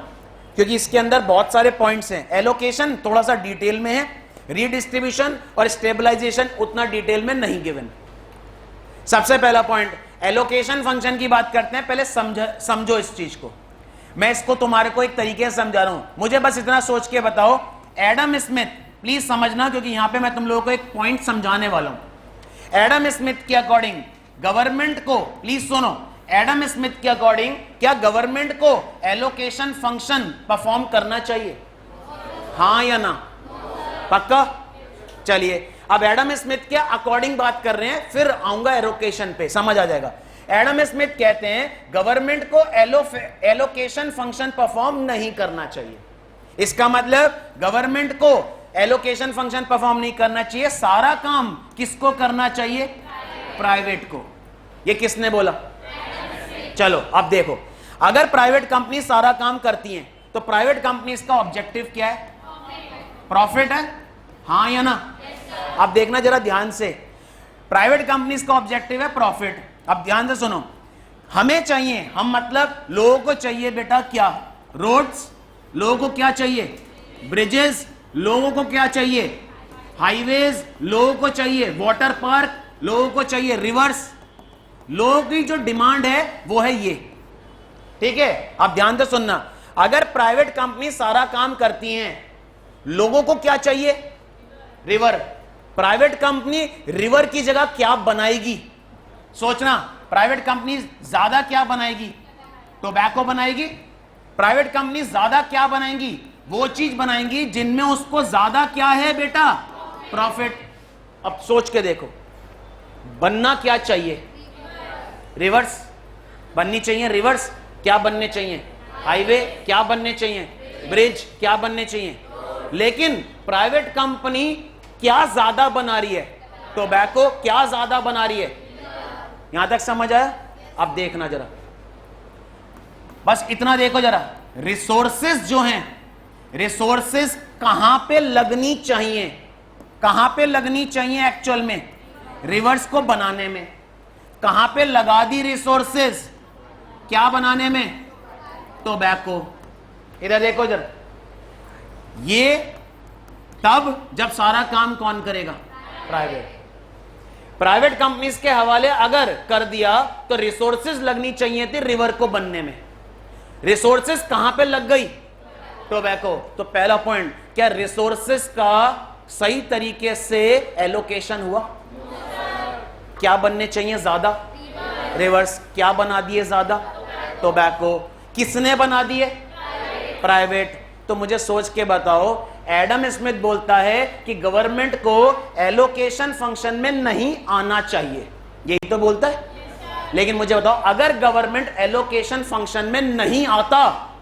क्योंकि इसके अंदर बहुत सारे पॉइंट्स हैं। एलोकेशन थोड़ा सा डिटेल में है, रीडिस्ट्रीब्यूशन और स्टेबलाइजेशन उतना डिटेल में नहीं गिवन। सबसे पहला पॉइंट, एलोकेशन फंक्शन की बात करते हैं। पहले समझो इस चीज को। मैं इसको तुम्हारे को एक तरीके से समझा रहा हूं, मुझे बस इतना सोच के बताओ। एडम स्मिथ, प्लीज समझना, क्योंकि यहां पे मैं तुम लोगों को एक पॉइंट समझाने वाला हूं। एडम स्मिथ के अकॉर्डिंग गवर्नमेंट को, प्लीज सुनो, एडम स्मिथ के अकॉर्डिंग क्या गवर्नमेंट को एलोकेशन फंक्शन परफॉर्म करना चाहिए? हां या ना? पक्का? चलिए, अब एडम स्मिथ के अकॉर्डिंग बात कर रहे हैं, फिर आऊंगा एलोकेशन पे, समझ आ जाएगा। एडम स्मिथ कहते हैं गवर्नमेंट को एलोकेशन फंक्शन परफॉर्म नहीं करना चाहिए। इसका मतलब गवर्नमेंट को एलोकेशन फंक्शन परफॉर्म नहीं करना चाहिए। सारा काम किसको करना चाहिए? प्राइवेट को। ये किसने बोला? चलो अब देखो, अगर प्राइवेट कंपनी सारा काम करती हैं तो प्राइवेट कंपनीज का ऑब्जेक्टिव क्या है? प्रॉफिट है, हां या ना? अब देखना जरा ध्यान से, प्राइवेट कंपनीज का ऑब्जेक्टिव है प्रॉफिट। अब ध्यान से सुनो, हमें चाहिए, हम मतलब लोगों को चाहिए बेटा क्या? रोड्स। लोगों को क्या चाहिए? ब्रिजेस। लोगों को क्या चाहिए? हाईवेज। लोगों को चाहिए वाटर पार्क। लोगों को चाहिए रिवर्स। लोगों की जो डिमांड है वो है ये, ठीक है? अब ध्यान से सुनना, अगर प्राइवेट कंपनी सारा काम करती हैं, लोगों को क्या चाहिए? रिवर। प्राइवेट कंपनी रिवर की जगह क्या बनाएगी? सोचना, प्राइवेट कंपनी ज्यादा क्या बनाएगी? टोबैको बनाएगी। प्राइवेट कंपनी ज्यादा क्या बनाएंगी? वो चीज बनाएंगी जिनमें उसको ज्यादा क्या है बेटा? प्रॉफिट। अब सोच के देखो, बनना क्या चाहिए? रिवर्स बननी चाहिए। रिवर्स क्या बनने चाहिए? हाईवे। क्या बनने चाहिए? ब्रिज। क्या बनने चाहिए? लेकिन प्राइवेट कंपनी क्या ज्यादा बना रही है? टोबैको। क्या ज्यादा बना रही है? यहां तक समझ आया? अब देखना जरा, बस इतना देखो जरा, रिसोर्सेज जो हैं, रिसोर्सेज कहां पे लगनी चाहिए? कहां पे लगनी चाहिए एक्चुअल में? रिवर्स को बनाने में। कहां पे लगा दी रिसोर्सेज? क्या बनाने में? टोबैको। इधर देखो जरा, ये तब जब सारा काम कौन करेगा? प्राइवेट। प्राइवेट कंपनीज के हवाले अगर कर दिया तो रिसोर्सेज लगनी चाहिए थी रिवर को बनने में। रिसोर्सेस कहां पे लग गई? टोबैको। तो पहला पॉइंट, क्या रिसोर्सेस का सही तरीके से एलोकेशन हुआ? क्या बनने चाहिए ज्यादा? रिवर्स। क्या बना दिए ज्यादा? टोबैको। किसने बना दिए? प्राइवेट। तो मुझे सोच के बताओ, एडम स्मिथ बोलता है कि गवर्नमेंट को एलोकेशन फंक्शन में नहीं आना चाहिए, यही तो बोलता है। लेकिन मुझे बताओ, अगर गवर्नमेंट एलोकेशन फंक्शन में नहीं आता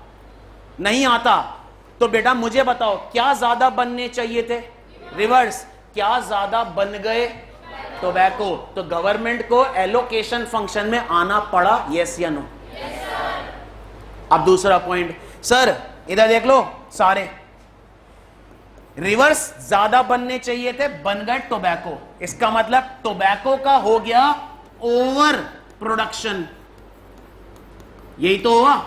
तो बेटा मुझे बताओ क्या ज्यादा बनने चाहिए थे? रिवर्स। क्या ज्यादा बन गए? टोबैको। तो गवर्नमेंट को एलोकेशन फंक्शन में आना पड़ा, यस या नो? अब दूसरा पॉइंट, सर इधर देख लो, सारे रिवर्स ज्यादा बनने चाहिए थे, बन गए टोबैको। इसका मतलब टोबैको का हो गया ओवर प्रोडक्शन, यही तो हुआ।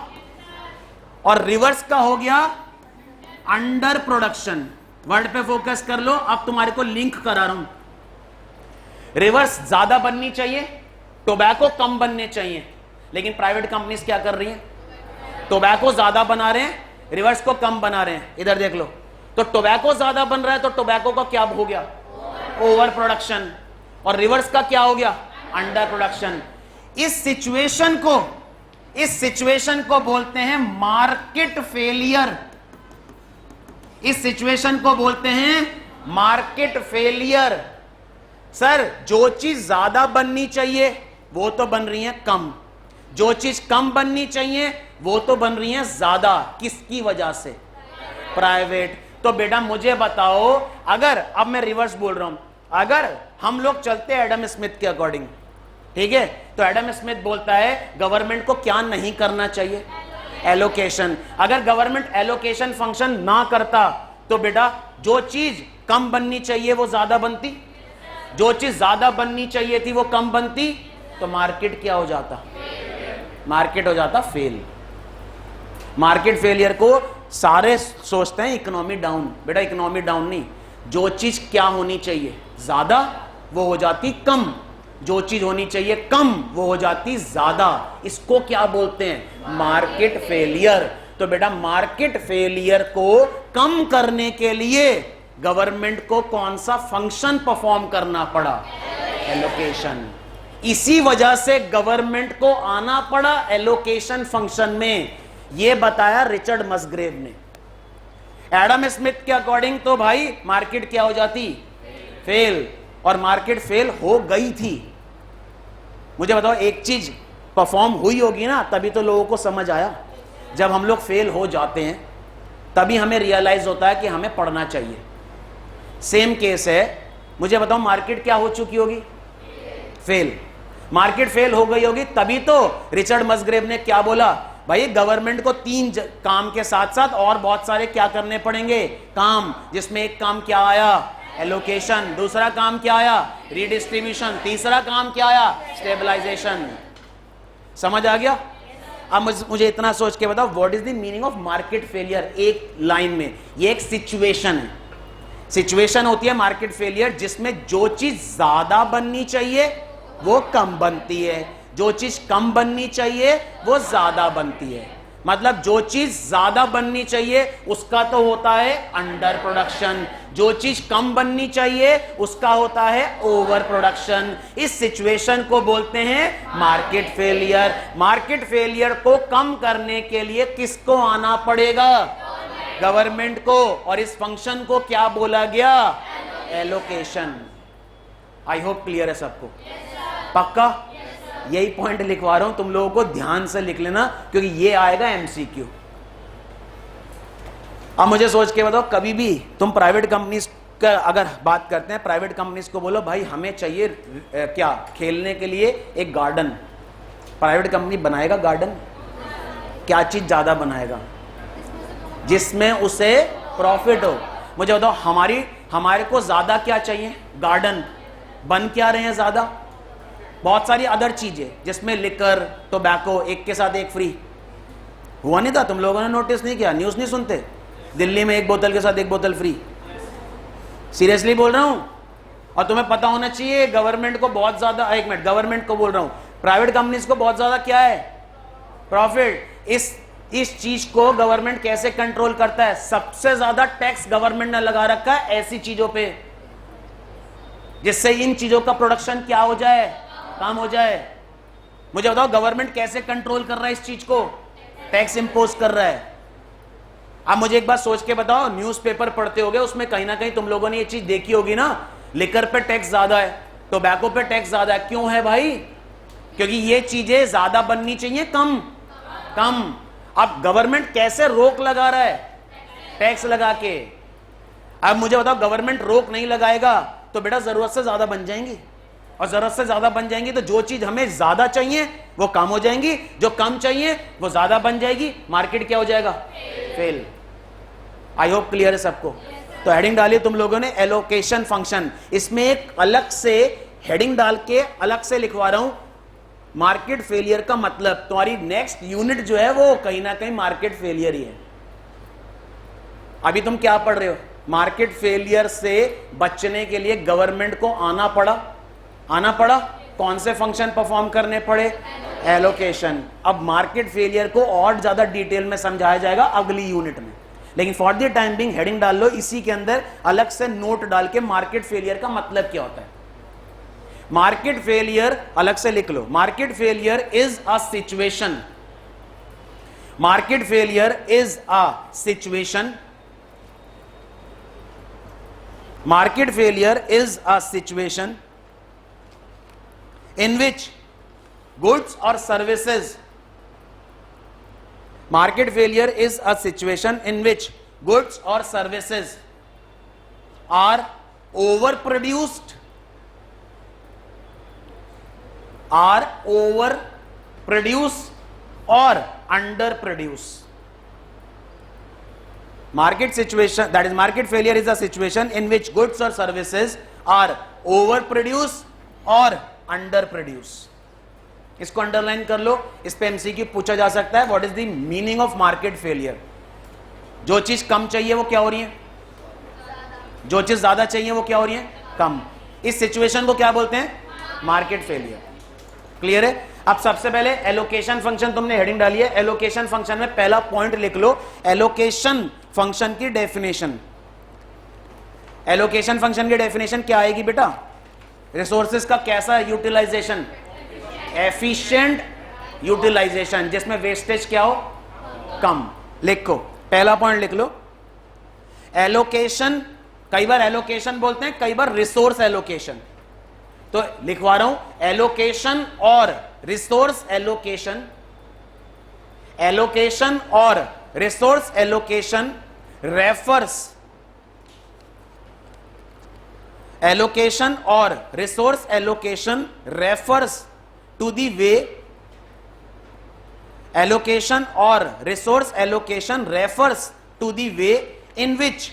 और रिवर्स का हो गया अंडर प्रोडक्शन। वर्ड पे फोकस कर लो, अब तुम्हारे को लिंक करा रहा हूं। रिवर्स ज्यादा बननी चाहिए, टोबैको कम बनने चाहिए। लेकिन प्राइवेट कंपनीज क्या कर रही हैं? टोबैको ज्यादा बना रहे हैं, रिवर्स को कम बना रहे हैं। इधर देख लो, तो टोबैको ज्यादा बन रहा है तो टोबैको का क्या हो गया? Over production. और रिवर्स का क्या हो गया? Under production. इस सिचुएशन को बोलते हैं मार्केट फेलियर। इस सिचुएशन को बोलते हैं मार्केट फेलियर। सर जो चीज ज्यादा बननी चाहिए वो तो बन रही है कम, जो चीज कम बननी चाहिए वो तो बन रही है ज्यादा। किसकी वजह से? प्राइवेट। तो बेटा मुझे बताओ, अगर अब मैं रिवर्स बोल रहा हूं, अगर हम लोग चलते हैं एडम स्मिथ के अकॉर्डिंग, ठीक है, तो एडम स्मिथ बोलता है गवर्नमेंट को क्या नहीं करना चाहिए? एलोकेशन। अगर गवर्नमेंट एलोकेशन फंक्शन ना करता तो बेटा जो चीज कम बननी चाहिए वो ज्यादा बनती, जो चीज ज्यादा बननी चाहिए थी वो कम बनती, तो मार्केट क्या हो जाता? मार्केट हो जाता फेल। मार्केट फेलियर को सारे सोचते हैं इकोनॉमी डाउन। बेटा इकोनॉमी डाउन नहीं, जो चीज क्या होनी चाहिए ज्यादा वो हो जाती कम, जो चीज होनी चाहिए कम वो हो जाती ज्यादा। इसको क्या बोलते हैं? Market failure. तो बेटा मार्केट फेलियर को कम करने के लिए गवर्नमेंट को कौन सा फंक्शन परफॉर्म करना पड़ा? एलोकेशन। इसी वजह से गवर्नमेंट को आना पड़ा एलोकेशन फंक्शन में। यह बताया रिचर्ड मसग्रेव ने। एडम स्मिथ के अकॉर्डिंग तो भाई मार्केट क्या हो जाती? फेल। और मार्केट फेल हो गई थी। मुझे बताओ, एक चीज परफॉर्म हुई होगी ना तभी तो लोगों को समझ आया। जब हम लोग फेल हो जाते हैं तभी हमें रियलाइज होता है कि हमें पढ़ना चाहिए। सेम केस है, मुझे बताओ मार्केट क्या हो चुकी होगी? फेल। मार्केट फेल हो गई होगी तभी तो रिचर्ड मसग्रेव ने क्या बोला, भाई गवर्नमेंट को तीन काम के साथ साथ और बहुत सारे क्या करने पड़ेंगे? काम। जिसमें एक काम क्या आया? एलोकेशन। दूसरा काम क्या आया? रीडिस्ट्रीब्यूशन। तीसरा काम क्या आया? स्टेबलाइजेशन। समझ आ गया? अब मुझे इतना सोच के बताओ, what is the meaning of market failure? एक लाइन में, ये एक सिचुएशन है। सिचुएशन होती है मार्केट फेलियर जिसमें जो चीज ज्यादा बननी चाहिए वो कम बनती है, जो चीज कम बननी चाहिए वो ज्यादा बनती है। मतलब जो चीज ज्यादा बननी चाहिए उसका तो होता है अंडर प्रोडक्शन, जो चीज कम बननी चाहिए उसका होता है ओवर प्रोडक्शन। इस सिचुएशन को बोलते हैं मार्केट फेलियर। मार्केट फेलियर को कम करने के लिए किसको आना पड़ेगा? गवर्नमेंट को। और इस फंक्शन को क्या बोला गया? एलोकेशन। आई होप क्लियर है सबको? पक्का? यही पॉइंट लिखवा रहा हूं, तुम लोगों को ध्यान से लिख लेना क्योंकि ये आएगा एमसीक्यू। अब मुझे सोच के बताओ, कभी भी तुम प्राइवेट कंपनीज का अगर बात करते हैं, प्राइवेट कंपनीज को बोलो भाई हमें चाहिए क्या खेलने के लिए एक गार्डन, प्राइवेट कंपनी बनाएगा गार्डन? क्या चीज ज्यादा बनाएगा? जिसमें उसे प्रॉफिट हो। मुझे बताओ, हमारे को ज्यादा क्या चाहिए? गार्डन। बन क्या रहे हैं ज्यादा? बहुत सारी अदर चीजें जिसमें लिकर, टोबैको, एक के साथ एक फ्री। हुआ नहीं था? तुम लोगों ने नोटिस नहीं किया? न्यूज नहीं सुनते? दिल्ली में एक बोतल के साथ एक बोतल फ्री। सीरियसली बोल रहा हूं। और तुम्हें पता होना चाहिए गवर्नमेंट को बहुत ज्यादा, एक मिनट, गवर्नमेंट को बोल रहा हूं, प्राइवेट कंपनीज को बहुत ज्यादा क्या है? प्रॉफिट। इस इस चीज को गवर्नमेंट कैसे कंट्रोल करता है? सबसे ज्यादा टैक्स गवर्नमेंट ने लगा रखा है ऐसी चीजों पे जिससे इन चीजों का प्रोडक्शन क्या हो जाए, कम हो जाए। मुझे बताओ गवर्नमेंट कैसे कंट्रोल कर रहा है इस चीज को? टैक्स इंपोज कर रहा है। अब मुझे एक बात सोच के बताओ, न्यूज़पेपर पढ़ते होगे, उसमें कहीं ना कहीं तुम लोगों ने ये चीज देखी होगी ना, लिकर पे टैक्स ज्यादा है, टोबैको पे टैक्स ज्यादा है। क्यों है भाई? क्योंकि ये चीजें ज्यादा बननी चाहिए, कम कम। अब गवर्नमेंट कैसे रोक लगा रहा है? टैक्स लगा के। अब मुझे बताओ गवर्नमेंट रोक नहीं लगाएगा तो बेटा जरूरत से ज्यादा बन जाएंगी, और जरूरत से ज्यादा बन जाएंगी तो जो चीज हमें ज्यादा चाहिए वो कम हो जाएंगी, जो कम चाहिए वो ज्यादा बन जाएगी, मार्केट क्या हो जाएगा? फेल। आई होप क्लियर है सबको। तो हेडिंग डालिए तुम लोगों ने एलोकेशन फंक्शन। इसमें एक अलग से हेडिंग डाल के अलग से लिखवा रहा हूं, मार्केट फेलियर का मतलब। तुम्हारी नेक्स्ट यूनिट जो है वो कहीं ना कहीं मार्केट फेलियर ही है। अभी तुम क्या पढ़ रहे हो? मार्केट फेलियर से बचने के लिए गवर्नमेंट को आना पड़ा। कौन से फंक्शन परफॉर्म करने पड़े? एलोकेशन। अब मार्केट फेलियर को और ज्यादा डिटेल में समझाया जाएगा अगली यूनिट में, लेकिन for the time being heading डाल लो, इसी के अंदर अलग से नोट डाल के मार्केट फेलियर का मतलब क्या होता है। मार्केट फेलियर अलग से लिख लो। Market failure is a situation. Market failure is a situation. Market failure is a situation in which goods or services. Market failure is a situation in which goods or services are overproduced, or underproduced. Market situation, that is market failure is a situation in which goods or services are overproduced or underproduced. इसको underline कर लो, इस पे MCQ पूछा जा सकता है। What is the meaning of market failure? जो चीज कम चाहिए वो क्या हो रही है? जो चीज ज्यादा चाहिए वो क्या हो रही है? कम। इस सिचुएशन को क्या बोलते हैं? Market failure. क्लियर है? अब सबसे पहले एलोकेशन फंक्शन तुमने हेडिंग डाली है। एलोकेशन फंक्शन में पहला पॉइंट लिख लो, एलोकेशन फंक्शन की डेफिनेशन। एलोकेशन फंक्शन की डेफिनेशन क्या आएगी बेटा? रिसोर्सेज का कैसा यूटिलाइजेशन? एफिशिएंट यूटिलाइजेशन, जिसमें वेस्टेज क्या हो? कम। लिखो, पहला पॉइंट लिख लो। एलोकेशन, कई बार एलोकेशन बोलते हैं, कई बार रिसोर्स एलोकेशन, तो लिखवा रहा हूं एलोकेशन और रिसोर्स एलोकेशन। एलोकेशन और रिसोर्स एलोकेशन रेफर्स, एलोकेशन और resource allocation refers to the way, allocation और resource allocation refers to the way in which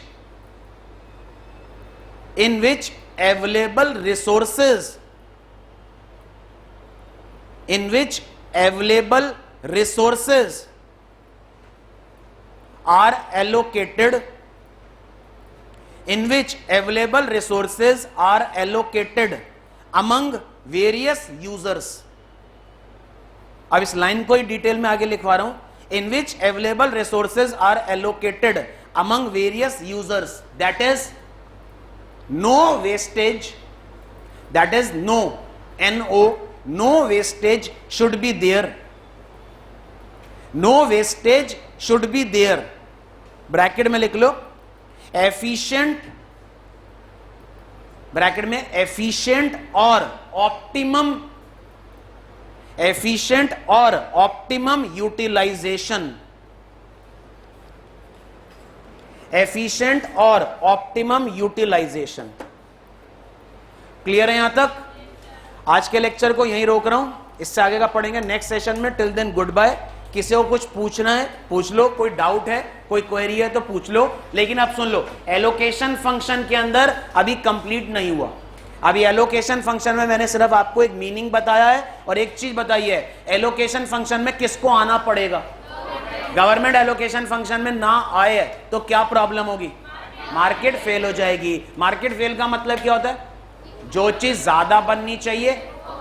available resources are allocated, among various users. अब इस लाइन को ही detail में आगे लिखवा रहा हूं, in which available resources are allocated among various users, that is no wastage, that is no wastage should be there, no wastage should be there। Bracket में लिख लो एफिशिएंट, ब्रैकेट में एफिशिएंट और ऑप्टिमम यूटिलाइजेशन, एफिशिएंट और optimum utilisation. Clear है यहां तक? आज के लेक्चर को यहीं रोक रहा हूं, इससे आगे का पढ़ेंगे नेक्स्ट सेशन में। Till then good bye. किसी को कुछ पूछना है पूछ लो, कोई डाउट है, कोई क्वेरी है तो पूछ लो। लेकिन अब सुन लो, एलोकेशन फंक्शन के अंदर अभी कंप्लीट नहीं हुआ। अभी एलोकेशन फंक्शन में मैंने सिर्फ आपको एक मीनिंग बताया है और एक चीज बताई है, एलोकेशन फंक्शन में किसको आना पड़ेगा। गवर्नमेंट एलोकेशन फंक्शन में ना आए तो क्या प्रॉब्लम होगी? मार्केट फेल हो जाएगी। मार्केट फेल का मतलब क्या होता है? जो चीज ज्यादा बननी चाहिए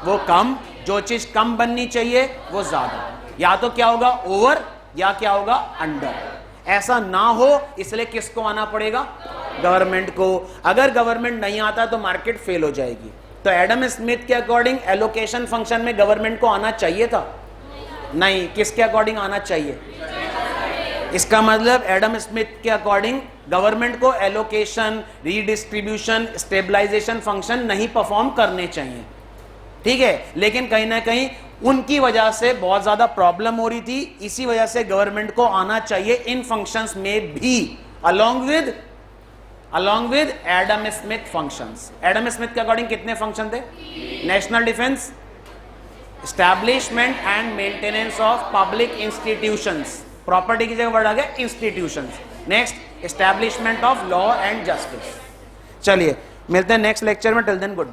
वो कम, जो चीज कम बननी चाहिए वो ज्यादा। या तो क्या होगा? ओवर या क्या होगा, अंडर। ऐसा ना हो इसलिए किसको आना पड़ेगा, गवर्नमेंट को। अगर गवर्नमेंट नहीं आता तो मार्केट फेल हो जाएगी। तो एडम स्मिथ के अकॉर्डिंग एलोकेशन फंक्शन में गवर्नमेंट को आना चाहिए था, नहीं, किसके अकॉर्डिंग आना चाहिए? इसका मतलब एडम स्मिथ के अकॉर्डिंग गवर्नमेंट को एलोकेशन, रीडिस्ट्रीब्यूशन, स्टेबलाइजेशन फंक्शन नहीं परफॉर्म करने चाहिए, ठीक है। लेकिन कहीं ना कहीं उनकी वजह से बहुत ज्यादा प्रॉब्लम हो रही थी, इसी वजह से गवर्नमेंट को आना चाहिए इन फंक्शंस में भी, along with Adam Smith functions. Adam Smith के अकॉर्डिंग कितने फंक्शन थे? National defence, establishment and maintenance of public institutions, property की जगह वर्ड आ गया institutions. Next, establishment of law and justice. चलिए मिलते हैं नेक्स्ट लेक्चर में, टिल देन गुड बाय।